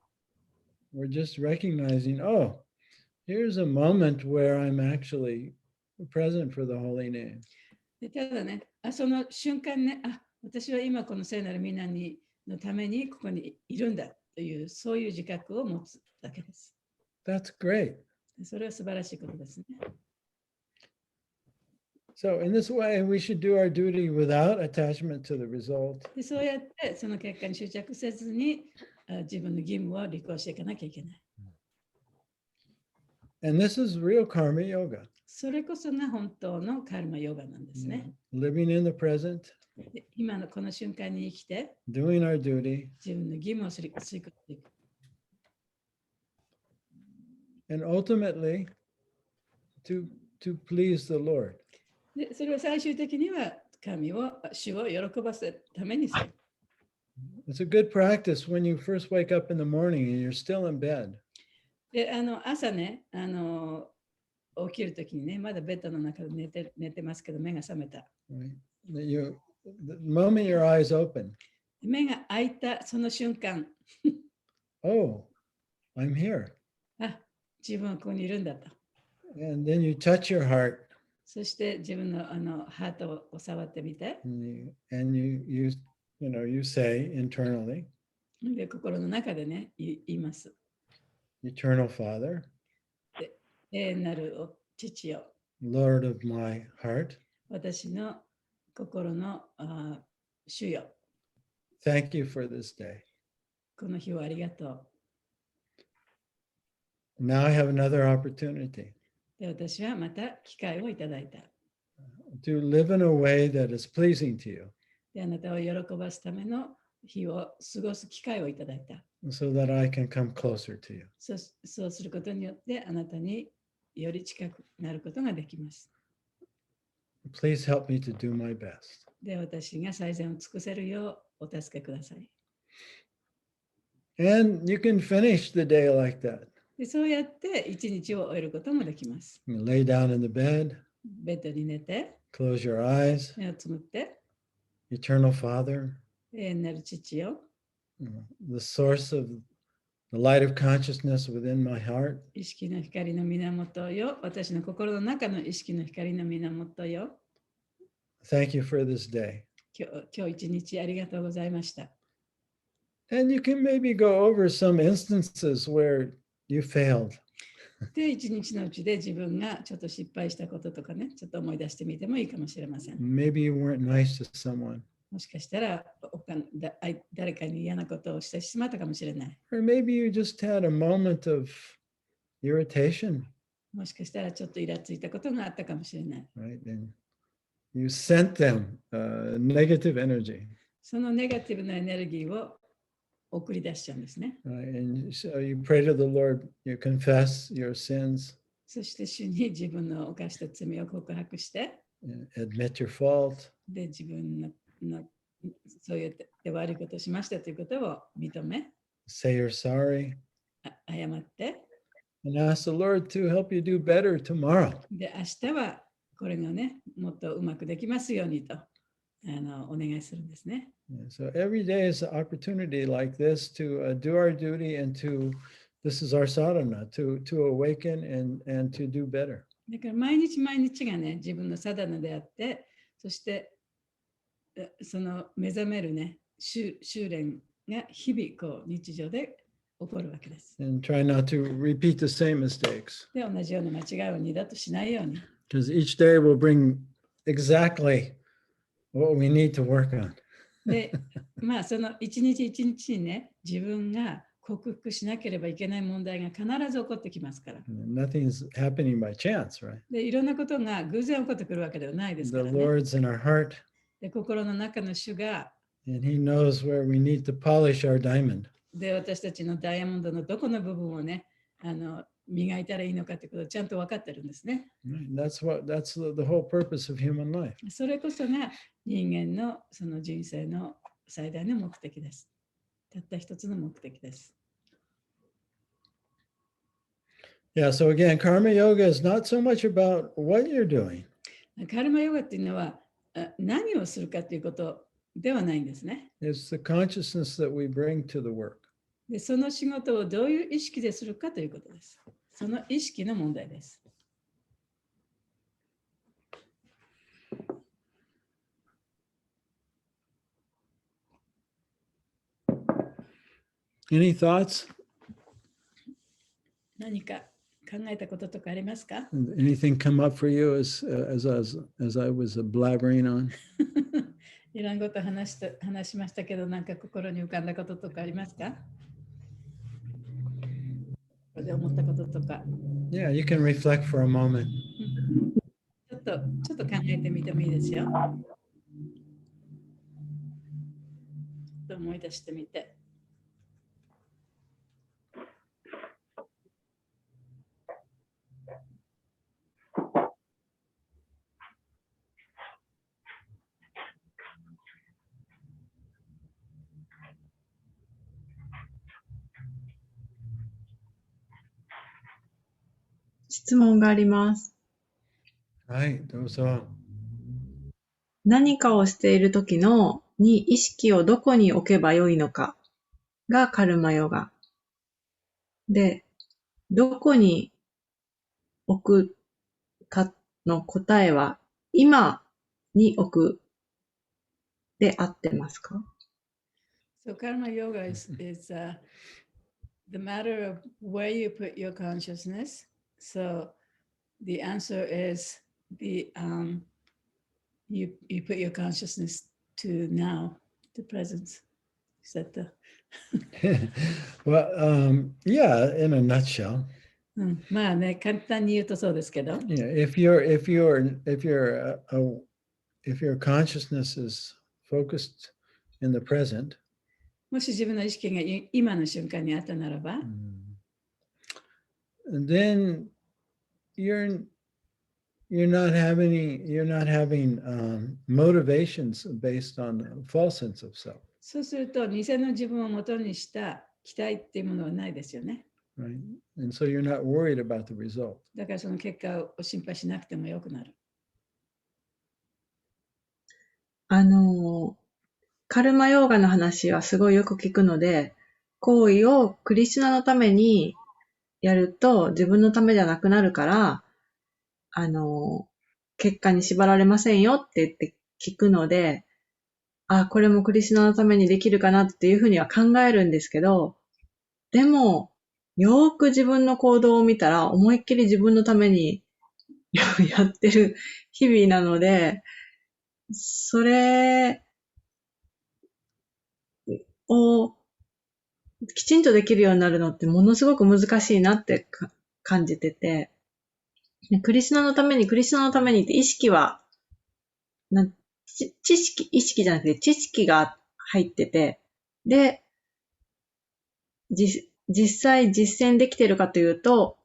we're just recognizing, oh, here's a moment where I'm actually present for the holy name. でただね、その瞬間ね、私は今この聖なる皆にのためにここにいるんだという、そういう自覚を持つだけです。That's great. それは素晴らしいことですね。So in this way, we should do our duty without attachment to the result. でそうやってその結果に執着せずに自分の義務を履行していかなきゃいけない。And this is real karma yoga. それこそが本当のカルマヨガなんですね。Living in the present, で今のこの瞬間に生きて doing our duty, 自分の義務を遂行していく。and ultimately to please the Lord. でそれを最終的には主を喜ばせるためにする。It's a good practice when you first wake up in the morning and you're still in bed. で朝ね起きるときにね、まだベッドの中で寝てますけど、目が覚めた。Right? The moment your eyes open, 目が開いたその瞬間、oh, I'm here. 自分はここにいるんだと。And then you touch your heart そして自分のハートを触ってみて、and you say internally, で心の中でね、言います。Eternal Father, 永遠なる父よ、Lord of my heart, 私の心の主よ、thank you for this day. この日をありがとう。Now I have another opportunity で私はまた機会をいただいた。to live in a way that is pleasing to you であなたを喜ばすための日を過ごす機会をいただいた。so that I can come closer to you. そうすることによってあなたにより近くなることができます。Please help me to do my best. で私が最善を尽くせるようお助けください。And you can finish the day like that. でそうやって一日を終えることもできます。You lay down in the bed, ベッドに寝て、 close your eyes, 目をつむって、 Eternal Father, 永遠なる父よ、 the source of the light of consciousness within my heart. 意識の光の源よ、私の心の中の意識の光の源よ。Thank you for this day. 今日一日ありがとうございました。And you can maybe go over some instances where you failed. で、一日のうちで自分がちょっと失敗したこととかね、ちょっと思い出してみてもいいかもしれません。Maybe you weren't nice to someone. もしかしたら誰かに嫌なことをしてしまったかもしれない。Or maybe you just had a moment of irritation, もしかしたらちょっとイラついたことがあったかもしれない。right? And you sent them negative energy. そのネガティブなエネルギーを送り出しちゃうんですね。Right? And so you pray to the Lord, you confess your sins, そして主に自分の犯した罪を告白して、admit your fault, で自分のそうやって悪いことをしましたということを認め、 say you're sorry, 謝って、 and ask the Lord to help you do better tomorrow. で明日はこれがね、もっとうまくできますようにとお願いするんですね。So every day is an opportunity like this to do our duty and this is our sadhana, to awaken and to do better. だから毎日毎日がね、自分のサダナであって、そしてその目覚めるね、修練が日々こう日常で起こるわけです。And try not to repeat the same mistakes. で、同じような間違いを二度としないように。Because each day will bring exactly what we need to work on. で、まあその一日一日にね、自分が克服しなければいけない問題が必ず起こってきますから。Nothing's happening by chance, right? で、いろんなことが偶然起こってくるわけではないですか The らね。Lord's in our heart, で、心の中の主が、 and He knows where we need to polish our diamond. で、私たちのダイヤモンドのどこの部分をね、磨いたらいいのかということをちゃんと分かってるんですね。Right? That's the whole purpose of human life. それこそが人間のその人生の最大の目的です。たった一つの目的です。Yeah, so again, karma yoga is not so much about what you're doing. カルマヨガっていうのは何をするかということではないんですね。It's the consciousness that we bring to the work. で、その仕事をどういう意識でするかということです。その意識の問題です。Any thoughts? 何か考えたこととかありますか？ Anything come up for you as I was blabbering on? いろんなこと話しましたけど、なんか心に浮かんだこととかありますか？ここで思ったこととか。Yeah, you can reflect for a moment. ちょっと考えてみてもいいですよ。ちょっと思い出してみて。質問があります。はい、どうぞ。何かをしている時に意識をどこに置けばよいのかがカルマヨガ。で、どこに置くかの答えは今に置くで合ってますか？ So karma yoga is the matter of where you put your consciousness. So the answer is you put your consciousness to now, the present. Is that the Well, yeah, in a nutshell. まあね、簡単に言うとそうですけど。Yeah, if your consciousness is focused in the present, もし自分の意識が今の瞬間にあったならば、then you're not having motivations based on a false sense of self, そうすると偽の自分を元にした期待っていうものはないですよね。right? And so you're not worried about the result. だからその結果を心配しなくてもよくなる。カルマヨーガの話はすごいよく聞くので、行為をクリシュナのためにやると自分のためじゃなくなるから、結果に縛られませんよって言って聞くので、これもクリシュナのためにできるかなっていうふうには考えるんですけど、でも、よーく自分の行動を見たら、思いっきり自分のためにやってる日々なので、それをきちんとできるようになるのってものすごく難しいなって感じてて、クリシュナのためにって意識は、意識じゃなくて知識が入ってて、で、実際実践できてるかというと、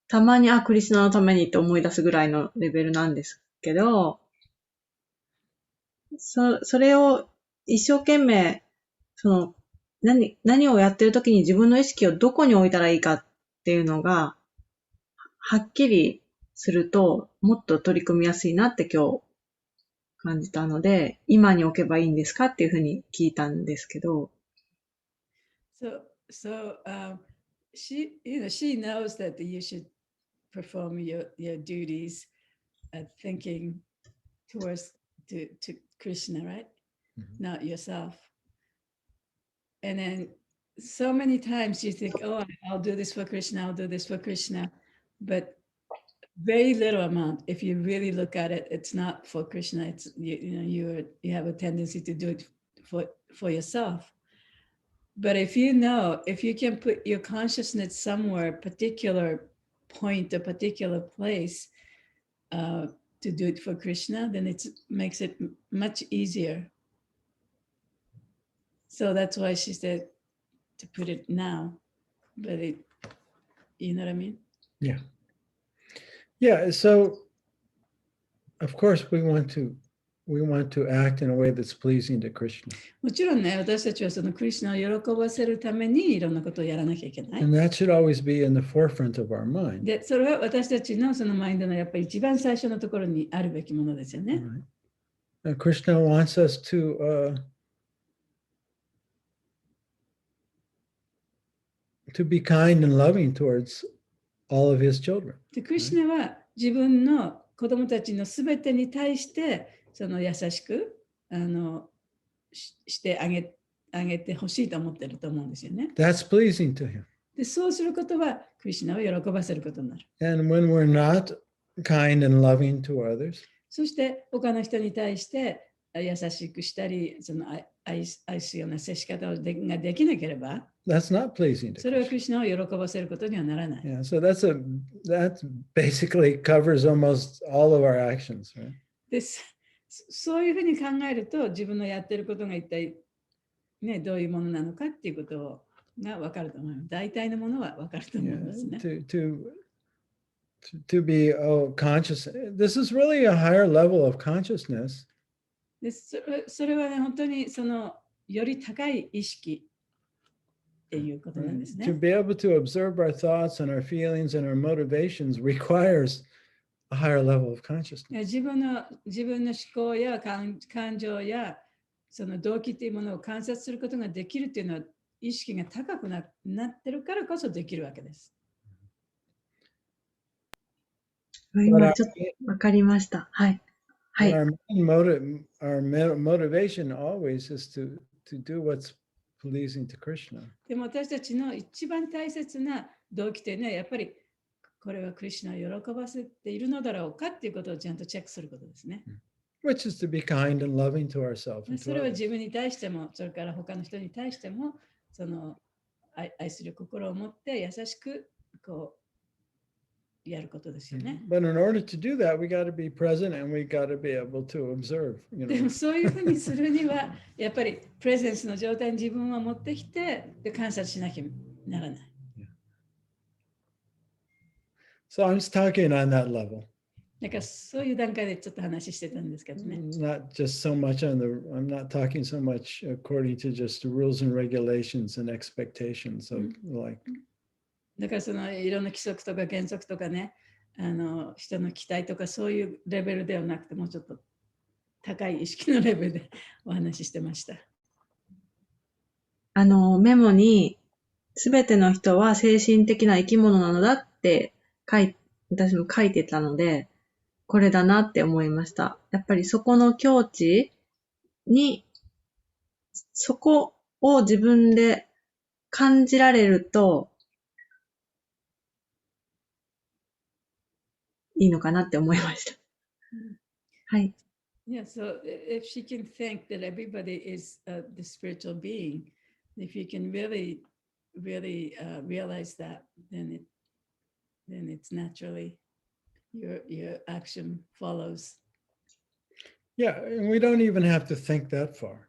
たまにクリシュナのためにって思い出すぐらいのレベルなんですけど、それを一生懸命、何をやってる時に自分の意識をどこに置いたらいいかっていうのが、はっきりすると、もっと取り組みやすいなって今日感じたので、今に置けばいいんですかっていうふうに聞いたんですけど。She knows that you should perform your duties thinking towards to Krishna, right? Mm-hmm. Not yourself. And then so many times you think, oh, I'll do this for Krishna, I'll do this for Krishna. But very little amount. If you really look at it, it's not for Krishna. It's you have a tendency to do it for yourself. But if you can put your consciousness somewhere, particular point, a particular place to do it for Krishna, then it makes it much easier. So that's why she said to put it now. But you know what I mean? Yeah. Yeah. So, of course, we want to act in a way that's pleasing to Krishna. もちろんね、私たちはそのクリシュナを喜ばせるためにいろんなことをやらなきゃいけない。And that should always be in the forefront of our mind. で、それは私たちのそのマインドのやっぱり一番最初のところにあるべきものですよね。Right. Krishna wants us to to be kind and loving towards all of his children. で、クリシュナは自分の子供たちのすべてに対してその優しくしてあげてほしいと思ってると思うんですよね。That's pleasing to him. で、そうすることはクリシュナを喜ばせることになる。And when we're not kind and loving to others, そして他の人に対して優しくしたり、その愛すような接し方ができなければ、that's not pleasing to それは Krishna. クリシュナを喜ばせることにはならない。Yeah, so that basically covers almost all of our actions, right? で、そういうふうに考えると、自分のやってることが一体、ね、どういうものなのかっていうことが分かると思います。大体のものは分かると思い Yeah, ますね。to be conscious. This is really a higher level of consciousness. で、それはね、本当にそのより高い意識っていうことなんですね。To be able to observe our thoughts and our feelings and our motivations requires a higher level of consciousness. 自分の思考や感情やその動機というものを観察することができるっていうのは意識が高くなってるからこそできるわけです。今ちょっとわかりました。はい。はい。Our motivation always is to do what's pleasing to Krishna. でも私たちの一番大切な動機というのはやっぱりこれはクリシュナを喜ばせているのだろうかっていうことをちゃんとチェックすることですね。Which is to be kind and loving to ourselves. And そ to れは others. 自分に対しても、それから他の人に対しても、その愛する心を持って優しくこうやることですよね。But in order to do that, we got to be present and we got to be able to observe. でもそういうふうにするには、やっぱりプレゼンスの状態に自分を持ってきて、で観察しなきゃならない。So I'm just talking on that level. なんかそういう段階でちょっと話してたんですけどね。Not just so much I'm not talking so much according to just the rules and regulations and expectations of like. だからそのいろんな規則とか原則とかね、人の期待とかそういうレベルではなくて、もうちょっと高い意識のレベルでお話ししてました。メモに、すべての人は精神的な生き物なのだって私も書いてたので、これだなって思いました。やっぱりそこの境地に、そこを自分で感じられるといいのかなって思いました。はい。Yeah, so if she can think that everybody is the spiritual being, if you can really realize that, then it's naturally your action follows. Yeah, and we don't even have to think that far.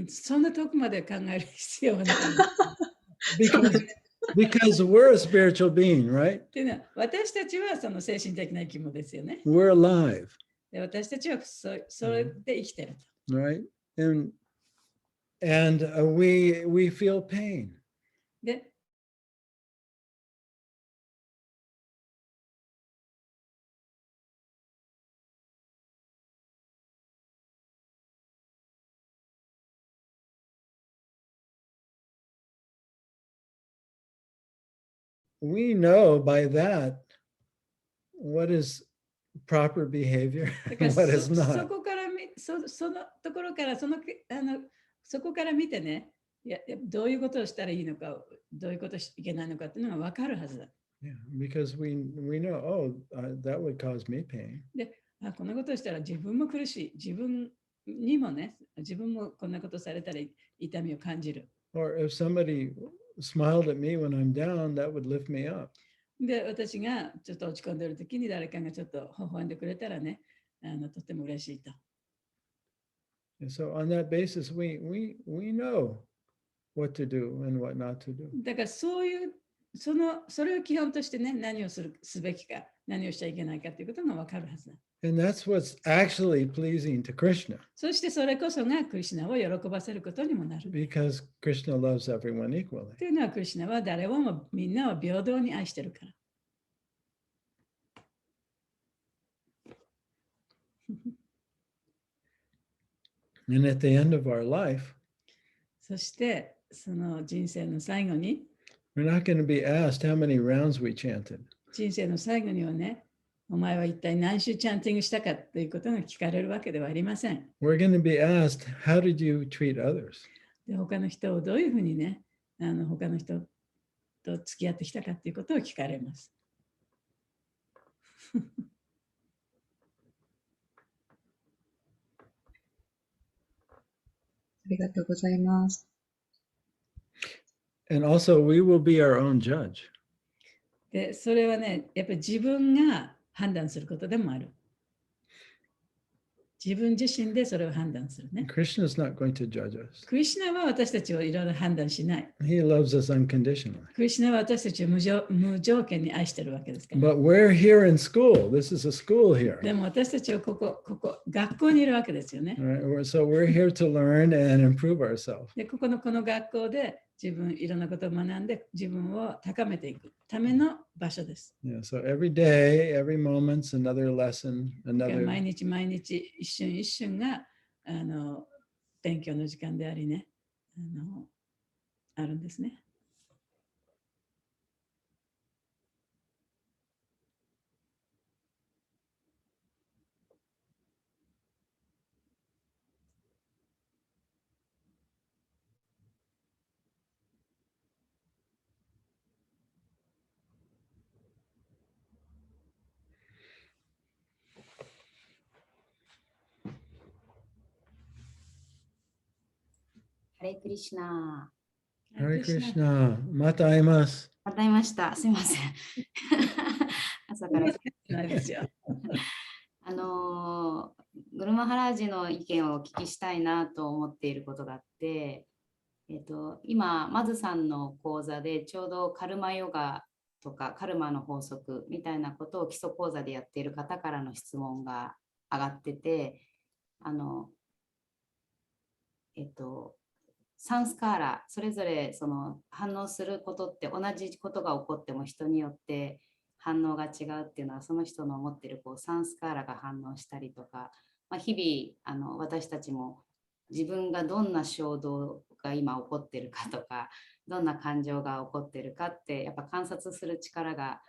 そんな遠くまで考える必要はない。Because we're a spiritual being, right? っていうのは、私たちはその精神的な生き物ですよね。We're alive. で私たちはそれで生きてると。Right? And we feel pain. で、We know by that what is proper behavior だか and ら what is そ not. こからそのところからそこから見てね、どういうことをしたらいいのか、どういうことをしいけないのかっていうのが分かるはずだ。Yeah, because we know, that would cause me pain. で、こんなことをしたら自分も苦しい。自分にもね、自分もこんなことされたら痛みを感じる。Or if somebody smiled at me when I'm down, that would lift me up. で、私がちょっと落ち込んでる時に誰かがちょっと微笑んでくれたらね、とっても嬉しいと。And so on that basis, we know what to do and what not to do. だからそういうそれを基本としてね、何をすべきか、何をしちゃいけないかということが分かるはずだ。And that's what's actually pleasing to Krishna. そしてそれこそがクリシュナを喜ばせることにもなる。Because Krishna loves everyone equally. というのはクリシュナは誰もみんなを平等に愛してるから。And at the end of our life, そしてその人生の最後に We're not going to be asked how many rounds we chanted. 人生の最後にはね、お前は一体何周チャンティングしたかということが聞かれるわけではありません。We're going to be asked, how did you treat others? で、他の人をどういうふうにね、他の人と付き合ってきたかということを聞かれます。ありがとうございます。And also, we will be our own judge. で、それはね、やっぱり自分が判断することでもある。自分自身でそれを判断するね。Krishna is not going to judge us. クリシュナは私たちをいろいろ判断しない。He loves us unconditionally. クリシュナは私たちを無条件に愛してるわけですから。But we're here in school. This is a school here. でも私たちはここ、学校にいるわけですよね。Right? So we're here to learn and improve ourselves. で、この学校で自分いろんなことを学んで自分を高めていくための場所です。Yeah, so every day, every moment's another lesson, 毎 another. 日毎日一瞬一瞬が勉強の時間でありね、あるんですね。ハレクリシナ。 Hare Krishna. Mata aimasu. またいました。すみません。朝から。ないですよ。グルマハラージの意見をお聞きしたいなと思っていることがあって、今、マズさんの講座でちょうどカルマヨガとかカルマの法則みたいなことを基礎講座でやっている方からの質問が上がってて、サンスカーラ、それぞれその反応することって同じことが起こっても人によって反応が違うっていうのはその人の持っているサンスカーラが反応したりとか、日々私たちも自分がどんな衝動が今起こってるかとかどんな感情が起こってるかってやっぱ観察する力が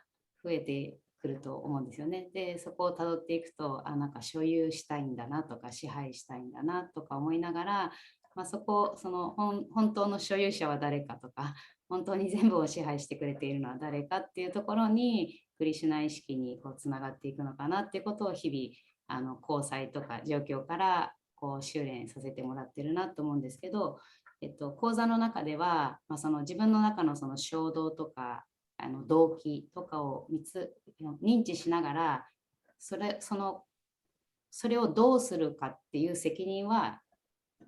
増えてくると思うんですよね。でそこをたどっていくとなんか所有したいんだなとか支配したいんだなとか思いながら、その本当の所有者は誰かとか本当に全部を支配してくれているのは誰かっていうところにクリシュナ意識につながっていくのかなっていうことを日々交際とか状況から修練させてもらってるなと思うんですけど、講座の中では、その自分の中のその衝動とか動機とかを認知しながらそれをどうするかっていう責任は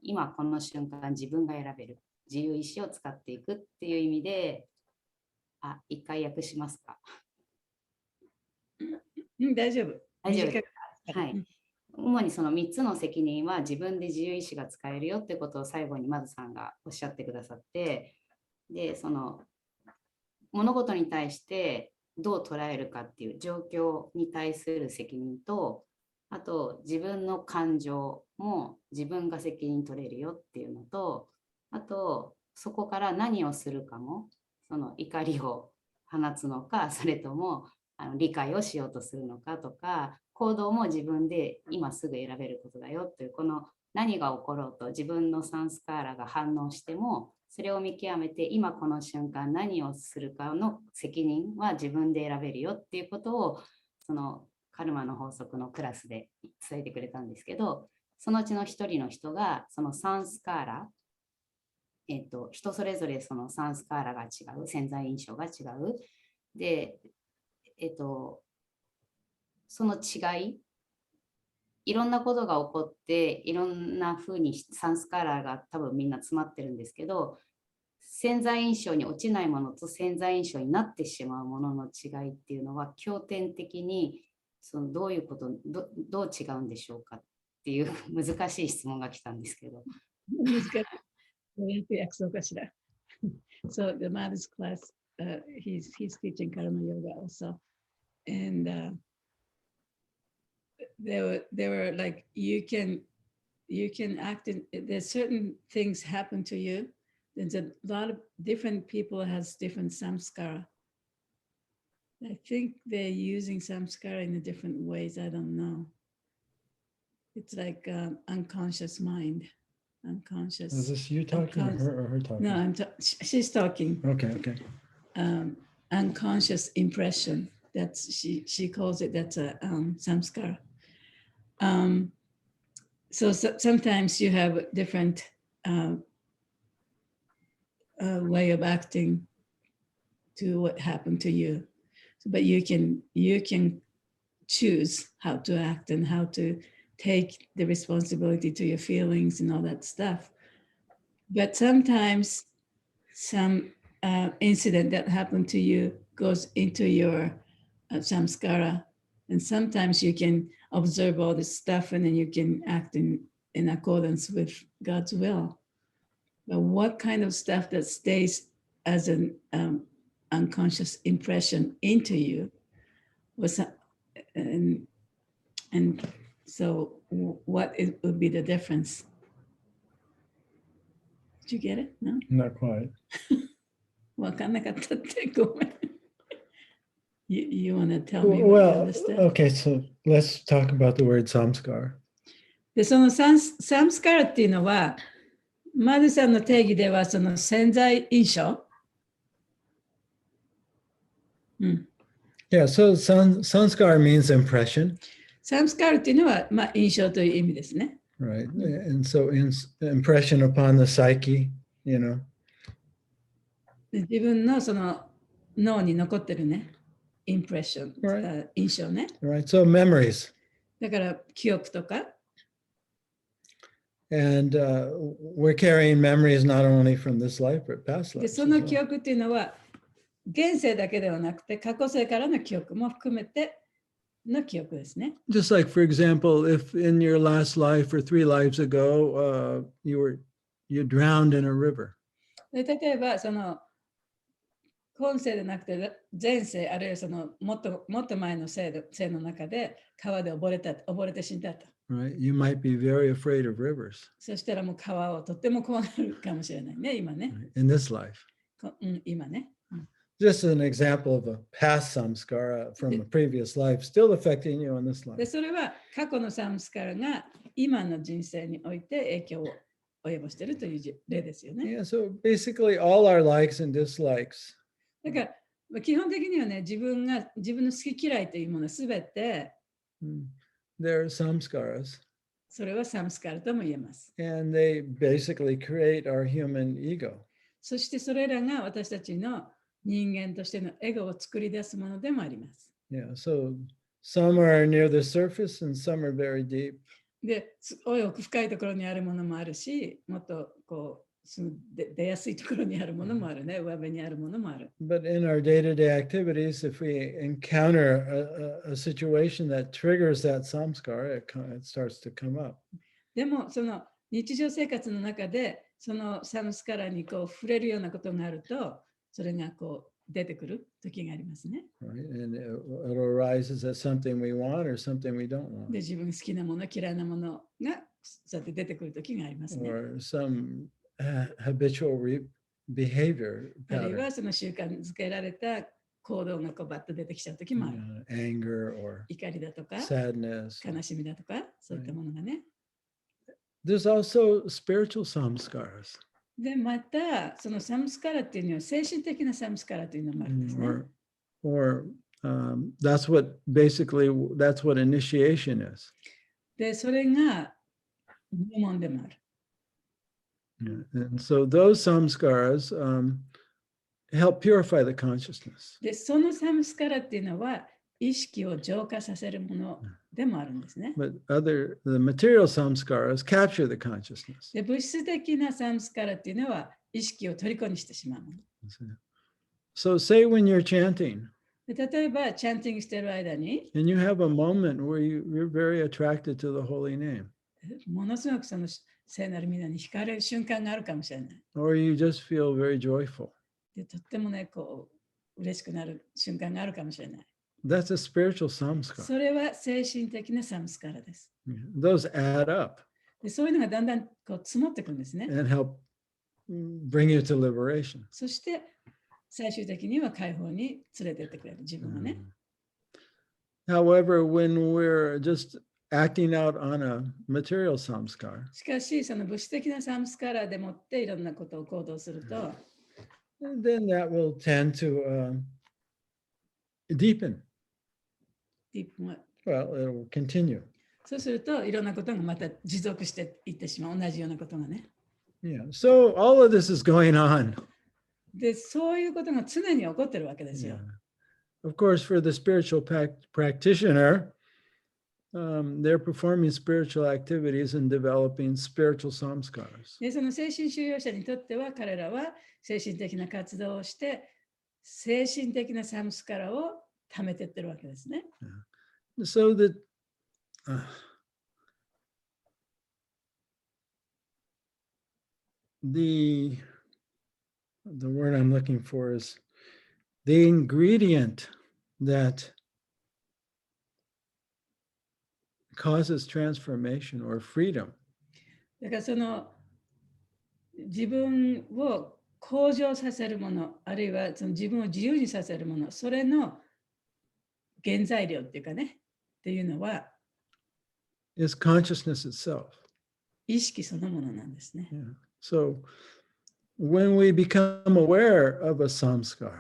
今この瞬間自分が選べる自由意志を使っていくっていう意味で一回訳しますか。大丈夫。大丈夫です。はい。主にその3つの責任は自分で自由意志が使えるよってことを最後にマズさんがおっしゃってくださって、でその物事に対してどう捉えるかっていう状況に対する責任と、あと自分の感情も自分が責任取れるよっていうのと、あとそこから何をするかも、その怒りを放つのかそれとも理解をしようとするのかとか、行動も自分で今すぐ選べることだよという、この何が起ころうと自分のサンスカーラが反応してもそれを見極めて今この瞬間何をするかの責任は自分で選べるよっていうことをそのカルマの法則のクラスで伝えてくれたんですけど、そのうちの一人の人がそのサンスカーラ、人それぞれそのサンスカーラが違う、潜在印象が違うで、その違い、いろんなことが起こっていろんな風にサンスカーラが多分みんな詰まってるんですけど、潜在印象に落ちないものと潜在印象になってしまうものの違いっていうのは経典的にそのどういうこと どう違うんでしょうかっていう難しい質問が来たんですけど。難しい。どうやって訳そうかしら。So the Madh's class, he's teaching Karma Yoga also, and they were like you can act in there's certain things happen to you. there's a lot of different people has different samskara. I think they're using samskara in different ways. I don't know. It's like unconscious mind, unconscious. Is this you talking or her talking? No, she's talking. Okay. Unconscious impression. That's she calls it. That's a samskara. So sometimes you have different way of acting to what happened to you, but you can choose how to act and how to take the responsibility to your feelings and all that stuff. But sometimes some incident that happened to you goes into your samskara, and sometimes you can observe all this stuff and then you can act in accordance with God's will. But what kind of stuff that stays as an unconscious impression into you was, and so what would be the difference? Did you get it? No? Not quite. わかんなかったってごめん。You want to tell me what you Well, understand? okay, so let's talk about the word samskar. で、そのサムスカラっていうのは、マルさんの定義ではその潜在印象。Yeah, so sanskar means impression. サムスカラっていうのは、印象という意味ですね。Right. And so impression upon the psyche, you know. 自分のその脳に残ってるね、インプレッション、Right. 印象ね。Right. So memories. だから記憶とか。And we're carrying memories not only from this life, but past で、 lives. その記憶っていうのは、現世だけではなくて、過去世からの記憶も含めての記憶ですね。Just like, for example, if in your last life or 3 lives ago, you drowned in a river. で例えば、その今世でなくて前世、あるいはそのもっと前の世の中で川で溺れて死んだと。Right. You might be very afraid of rivers. そしたらもう川をとっても怖がるかもしれないね、今ね。Right, in this life. 今ね。Just an example of a past samskara from a previous life still affecting you in this で、 life. それは過去のサムスカラが今の人生において影響を及ぼしているという例ですよね。Yeah, so basically all our likes and dislikes. だから基本的にはね、自分の好き嫌いというものすべて、They're samskaras. それはサムスカラとも言えます。And they basically create our human ego. そしてそれらが私たちの人間としてのエゴを作り出すものでもあります。Yeah, so some are near the surface and some are very deep. で、奥深いところにあるものもあるし、もっとこう、出やすいところにあるものもあるね、上辺にあるものもある。But in our day-to-day activities, if we encounter a situation that triggers that samskara, it starts to come up. でも、その日常生活の中で、そのサムスカラにこう触れるようなことがあると、それがこう出てくる時がありますね。Right? And it arises as something we want or something we don't want. で、自分好きなもの、嫌いなものがそうやって出てくる時がありますね。Or some habitual behavior あるい pattern. はその習慣づけられた行動がこうバッと出てきちゃう時もある。Anger or 怒りだとか、 sadness. 悲しみだとか、そういったものがね。There's also spiritual samskaras. で、また、そのサムスカラっていうのは精神的なサムスカラというのもあるんですね。Or that's what initiation is. で、それが入門でもある。Yeah. And so those samskaras help purify the consciousness. で、そのサムスカラっていうのは意識を浄化させるものでもあるんですね。But the material samskaras capture the consciousness. で、物質的なサムスカラっていうのは意識を虜にしてしまうもの。So say when you're chanting. で、例えば、チャンティングしている間に、 And you have a moment where you're very attracted to the holy name. ものすごくその聖なる皆に惹かれる瞬間があるかもしれない。Or you just feel very joyful. で、とってもね、こう、嬉しくなる瞬間があるかもしれない。That's a spiritual samskara. それは精神的なサムスカラです。 Those add up で、そういうのがだんだんこう積もってくるんですね。and help bring you to liberation. そして最終的には解放に連れてってくれる、自分をね。However, when we're just acting out on a material samskar, しかし、その物質的なサムスカラでもっていろんなことを行動すると、then that will tend to deepen. ディープも Well, it will continue. そうすると、いろんなことがまた持続していってしまう、同じようなことがね。Yeah. So all of this is going on. で、そういうことが常に起こってるわけですよ。 Of course, for the spiritual practitioner, they're performing spiritual activities and developing spiritual samskaras. で、その精神修養者にとっては、彼らは精神的な活動をして、精神的なサムスカラを貯めていってるわけですね。So that the word I'm looking for is the ingredient that causes transformation or freedom. だからその自分を向上させるもの、あるいはその自分を自由にさせるもの、それの原材料っていうかね、っていうのは is consciousness itself. 意識そのものなんですね。Yeah. So when we become aware of a samskar,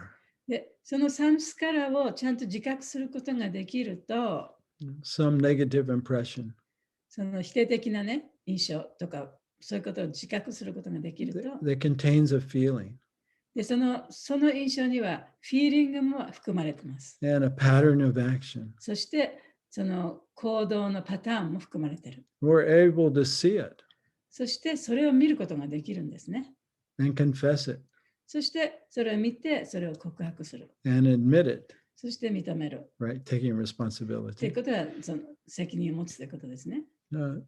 で、そのサムスカラをちゃんと自覚することができると、 some negative impression, その否定的なね、印象とか、そういうことを自覚することができると、 that contains a feeling でその印象にはフィーリングも含まれています。 and a pattern of action. そしてその行動のパターンも含まれている。 We're able to see it そしてそれを見ることができるんですね。 and confess it そしてそれを見てそれを告白する。 and admit it, そして認める。 right? Taking という responsibility. ことはその責任を持つということですね。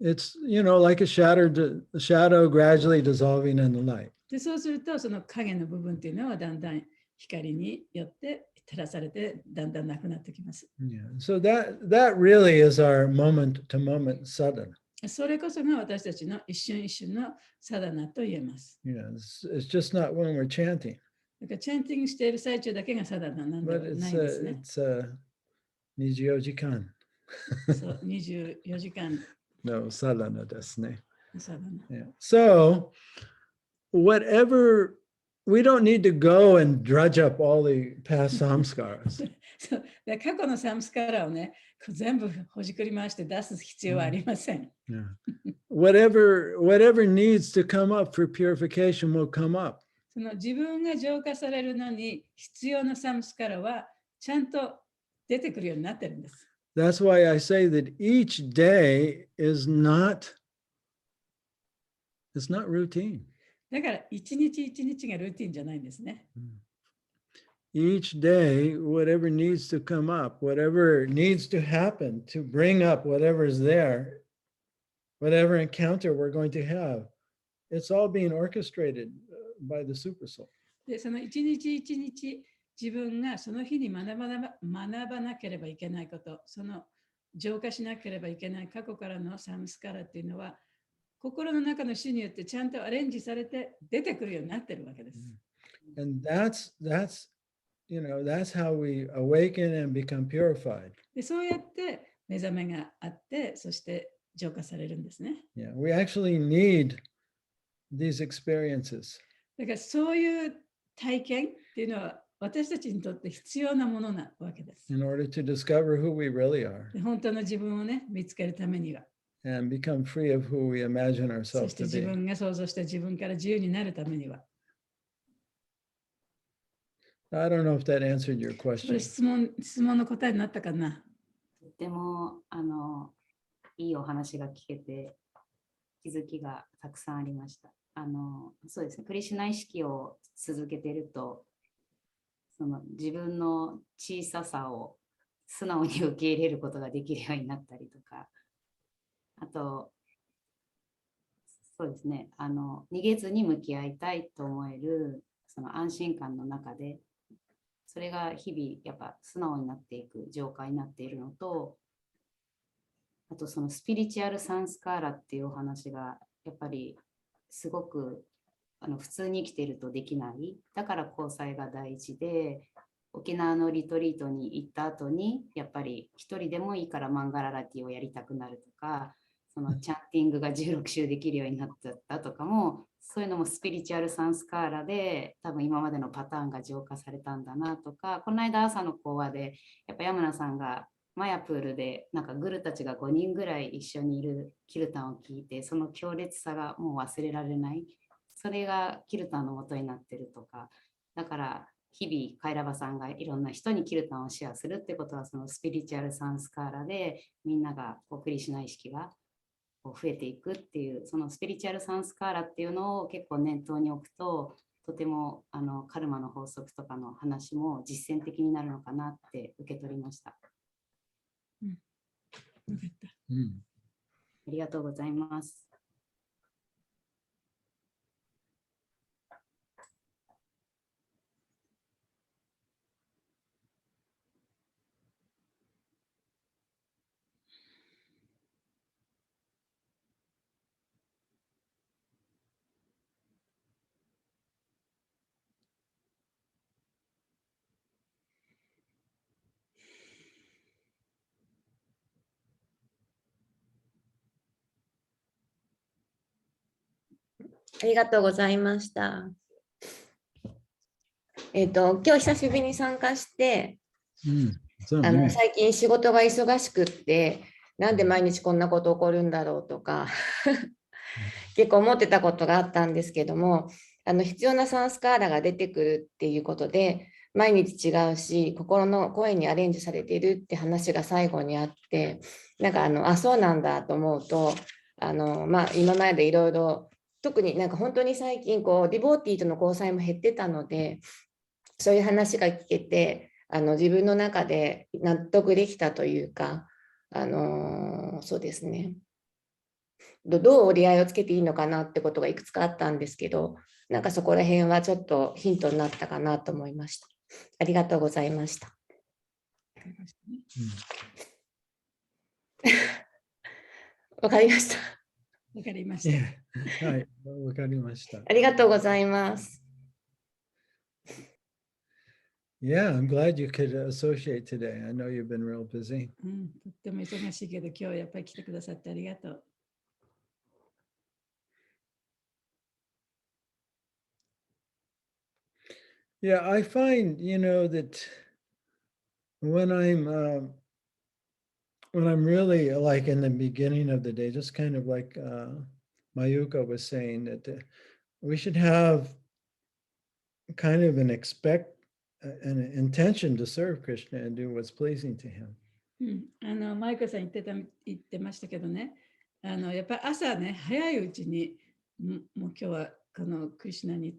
It's, like a shadow gradually dissolving in the light. でそうするとその影の部分っていうのはだんだん光によって照らされてだんだんなくなってきます。 Yeah. So that really is our moment to moment sadhana. それこそが私たちの一瞬一瞬のサダナと言えます。 Yeah, it's just not when we're chanting, だからチャンティングしている最中だけがサダナなんでは but ないんですね。 it's 24時間そう、24時間 のsadhanaですね。サダナ。 Yeah. So whatever, we don't need to go and drudge up all the past samskaras. そうで過去のサムスカラをね、全部ほじくり回して出す必要はありません。 Yeah. Whatever needs to come up for purification will come up. その自分が浄化されるのに必要なサムスカラはちゃんと出てくるようになってるんです。 That's why I say that each day is not routine. だから一日一日がルーティンじゃないんですね。 Each day, whatever needs to come up, whatever needs to happen to bring up whatever's there, whatever encounter we're going to have, it's all being orchestrated by the supersoul. で、その一日一日自分がその日に学ばなければいけないこと、その浄化しなければいけない過去からのサムスカラっていうのは、心の中の主によってちゃんとアレンジされて出てくるようになってるわけです。 And that's how we awaken and become purified. で、そうやって目覚めがあって、そして浄化されるんですね。 Yeah, we actually need these experiences. だからそういう体験っていうのは私たちにとって必要なものなわけです。 in order to discover who we really are で本当の自分をね、見つけるためには、 and become free of who we imagine そ ourselves して to 自 be. 分が想像した自分から自由になるためには。 I don't know if that answered your これ question. 質問の答えになったかな。とてもいいお話が聞けて気づきがたくさんありました。そうですね、クリシュナ意識を続けていると、その自分の小ささを素直に受け入れることができるようになったりとか、あと、そうですね、逃げずに向き合いたいと思えるその安心感の中で、それが日々やっぱ素直になっていく浄化になっているのと、あとそのスピリチュアルサンスカーラっていうお話がやっぱりすごく普通に生きているとできない。だから交際が大事で、沖縄のリトリートに行った後に、やっぱり一人でもいいからマンガララティをやりたくなるとか、そのチャンティングが16週できるようになっちゃったとかも、そういうのもスピリチュアルサンスカーラで多分今までのパターンが浄化されたんだなとか、この間朝の講話でやっぱ山名さんがマヤプールでなんかグルたちが5人ぐらい一緒にいるキルタンを聞いて、その強烈さがもう忘れられない。それがキルタンの元になってるとか、だから日々カイラバさんがいろんな人にキルタンをシェアするってことは、そのスピリチュアルサンスカーラでみんながクリシュナ意識が増えていくっていう、そのスピリチュアルサンスカーラっていうのを結構念頭に置くと、とてもカルマの法則とかの話も実践的になるのかなって受け取りました。よかった。ありがとうございます。ありがとうございました。今日久しぶりに参加して、最近仕事が忙しくって、なんで毎日こんなこと起こるんだろうとか、結構思ってたことがあったんですけども、必要なサンスカーラが出てくるっていうことで、毎日違うし、心の声にアレンジされているって話が最後にあって、なんかそうなんだと思うと、今までいろいろ、特になんか本当に最近こうディボーティーとの交際も減ってたので、そういう話が聞けて、自分の中で納得できたというか、そうですね。どう折り合いをつけていいのかなってことがいくつかあったんですけど、なんかそこら辺はちょっとヒントになったかなと思いました。ありがとうございました。わかりました。わかりました。はい、わかりました。ありがとうございます。Yeah, I'm glad you could associate today. I know you've been real busy. とっても忙しいけど、今日やっぱり来てくださってありがとう。Yeah, I find, that when I'm really like in the beginning of the day, just kind of like Mayuka was saying, that we should have kind of an intention to serve Krishna and do what's pleasing to him. マイカさん言ってましたけどね、やっぱり朝ね、早いうちに、もう今日はこのクリシュナに。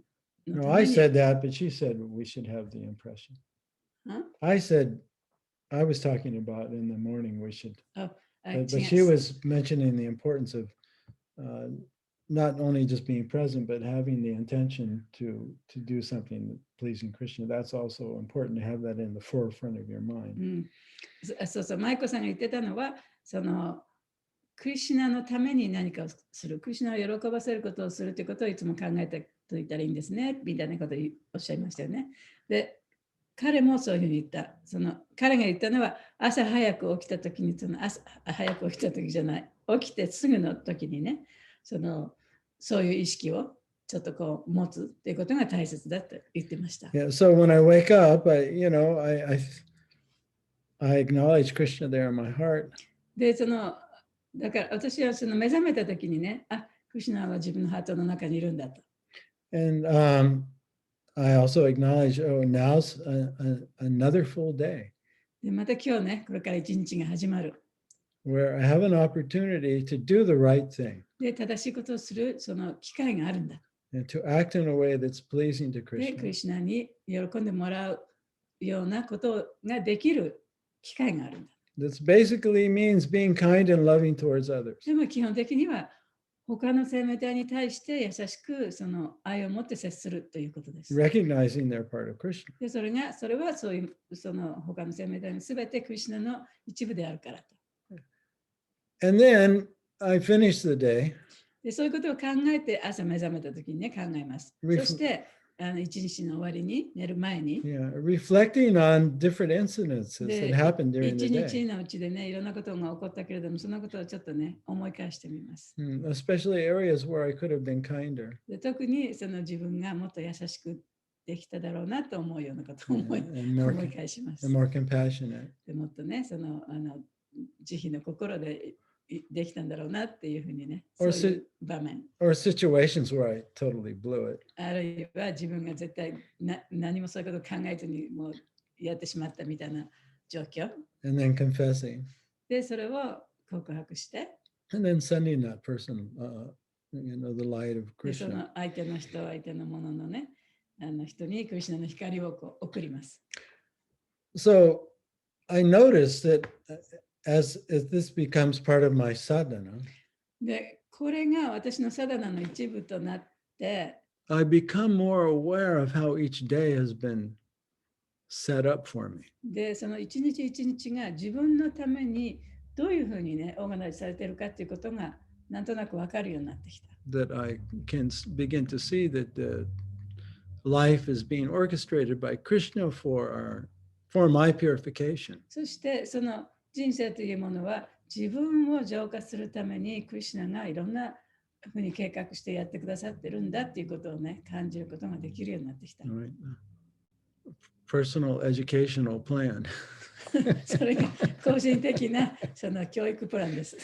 No, I said that, but she said we should have the impression. Huh? I said, I was talking about in the morning we should, but yes. she was mentioning the importance of not only just being present, but having the intention to do something pleasing Krishna. That's also important to have that in the forefront of your mind. そうそう、マイコさんが言ってたのは、クリシュナのために何かをする、クリシュナを喜ばせることをするということをいつも考えておいたらいいんですね、みたいなことをおっしゃいましたよね。で、彼もそういうふうに言った。彼が言ったのは、朝早く起きたときに、早く起きたときじゃない、起きてすぐのときにね、そういう意識をちょっとこう持つということが大切だと言ってました。Yeah, so when I wake up, I acknowledge Krishna there in my heart. で、だから私は目覚めたときにね、クリシュナは自分のハートの中にいるんだと。And I also acknowledge, now's another full day. で、また今日ね、これから一日が始まる。Where I have an opportunity to do the right thing. で、正しいことをするその機会があるんだ。And to act in a way that's pleasing to で、ク Krishna. リシュナに喜んでもらうようなことができる機会があるんだ。This basically means being kind and loving towards others. でも基本的には他の生命体に対して優しく愛を持って接するということです。Recognizing they're part of Krishna. で、それはそういう他の生命体のすべてクリシュナの一部であるからと。And then I finish the day. でそういうことを考えて朝目覚めた時にね考えます。そして一日の終わりに寝る前に reflecting on different incidences that happened during the 一日 day, のうちでねいろんなことが起こったけれどもそのことをちょっとね思い返してみます。especially areas where I could have been kinder. で特にその自分がもっと優しくできただろうなと思うようなことを思い返します。And more compassionate. でもっとねその慈悲の心でできたんだろうなっていうふうにね、そういう場面。Or situations where I totally blew it. あるいは自分が絶対何もそういうことを考えずにもうやってしまったみたいな状況。And then confessing. で、それを告白して。And then sending that person, the light of で、そ Krishna. の相手の人、相手のもののね、人にクリシュナの光をこう送ります。So I noticed that as this becomes part of my sadhana, で、これが私のサダナの一部となって、I become more aware of how each day has been set up for me. で、その一日一日が自分のためにどういうふうにね、オーガナイズされているかっていうことがなんとなく分かるようになってきた。That I can begin to see that life is being orchestrated by Krishna for my purification. そしてその人生というものは自分を浄化するためにクリシュナがいろんなふうに計画してやってくださってるんだっていうことをね感じることができるようになってきた。Right. Personal educational plan. それが個人的なその教育プランです。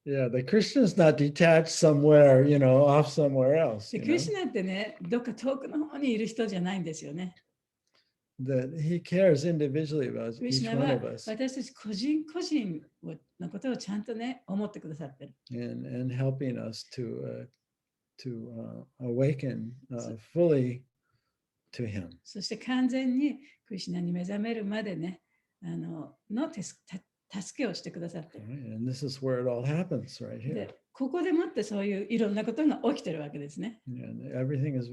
Yeah, the Krishna is not detached somewhere, off somewhere else. クリシュナってね、どっか遠くの方にいる人じゃないんですよね。That he cares individually about クリシ each ュナ one は of us 私たち個人個人のことをちゃんとね、思ってくださってる。and helping us to awaken fully to him. そして完全にクリシュナに目覚めるまでね、助けをしてくださってる。Right? And this is where it all happens right here. で、ここでもってそういういろんなことが起きてるわけですね。And everything is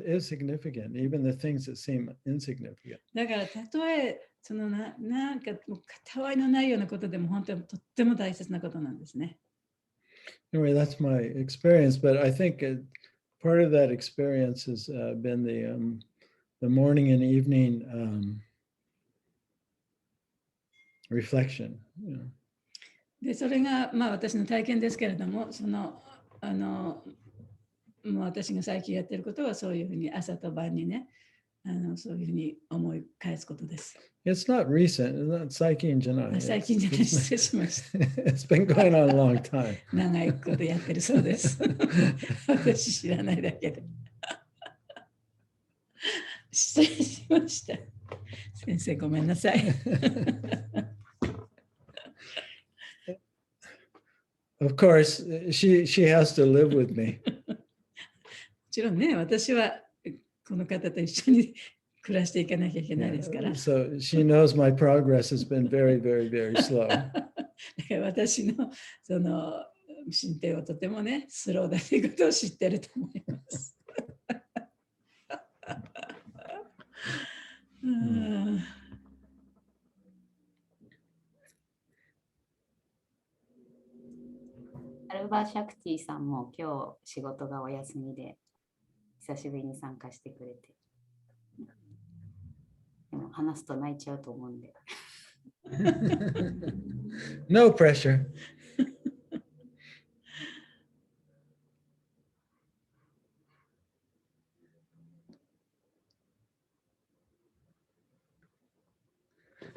is significant, even the things that seem insignificant. だからたとえそのなんかもうたわいのないようなことでも本当にとっても大切なことなんですね。Anyway, that's my experience, but I think part of that experience has been the morning and evening reflection. で、それがまあ私の体験ですけれども、もう私が最近やっていることはそういうふうに朝と晩にね、そういうふうに思い返すことです。It's not recent, it's not 最近じゃない。最近じゃない、失礼しました。It's been going on a long time. 長いことやってるそうです。私知らないだけで。失礼しました。先生ごめんなさい。Of course, she has to live with me. もちろんね、私はこの方と一緒に暮らしていかなきゃいけないですから。So she knows my progress has been very, very, very slow. だから私のその進展はとてもね、スローだということを知ってると思います。アルバー・シャクティさんも今日仕事がお休みで久しぶりに参加してくれて、でも話すと泣いちゃうと思うんで。No pressure.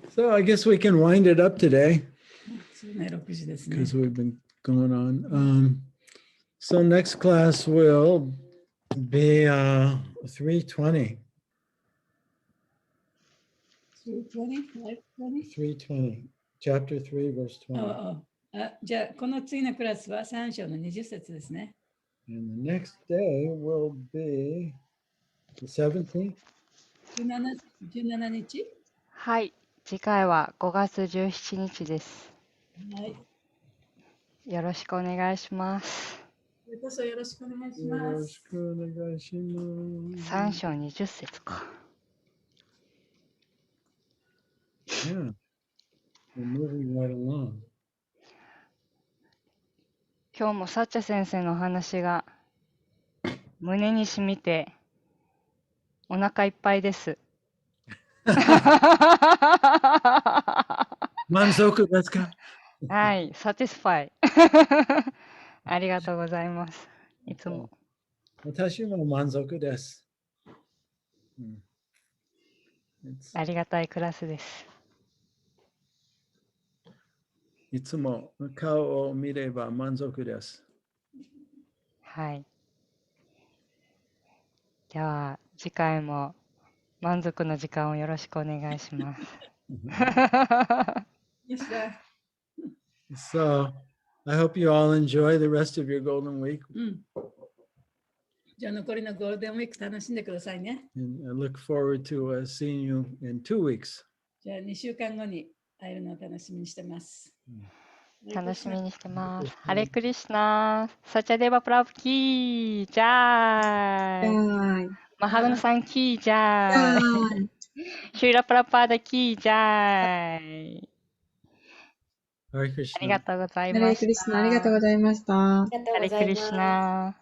So I guess we can wind it up today 6時ですね。 because we've been going on. So next class will be 320. 320. Chapter 3, verse 20. じゃあ、この次のクラスは3章の20節ですね。And the next day will be the 17th. 17日。はい、次回は5月17日です。はい。よろしくお願いします。これこそよろしくお願いします。よろしくお願いします。3章20節か。Yeah. We're moving right along. 今日もサッチャ先生のお話が胸に染みてお腹いっぱいです。満足ですか？はい、サティスファイ。ありがとうございます。いつも。私も満足です。ありがたいクラスです。いつも顔を見れば満足です。はい。では、次回も満足の時間をよろしくお願いします。So, I hope you all enjoy the rest of your Golden Week. じゃあ残りのゴールデンウィーク楽しんでくださいね。And I look forward to seeing you in 2 weeks. じゃあ2週間後に会えるのを楽しみにしてます。楽しみにしてます。ハレクリシュナ、サチャデバプラブキー、ジャーイ。マハグナさんキー、ジャーイ。シューラプラパーダキー、ジャーイ。Hare ありが Krishna. とうございハレましークリスナ、ありがとうた。ございました。ありがとうハレクリシュございます。ナ。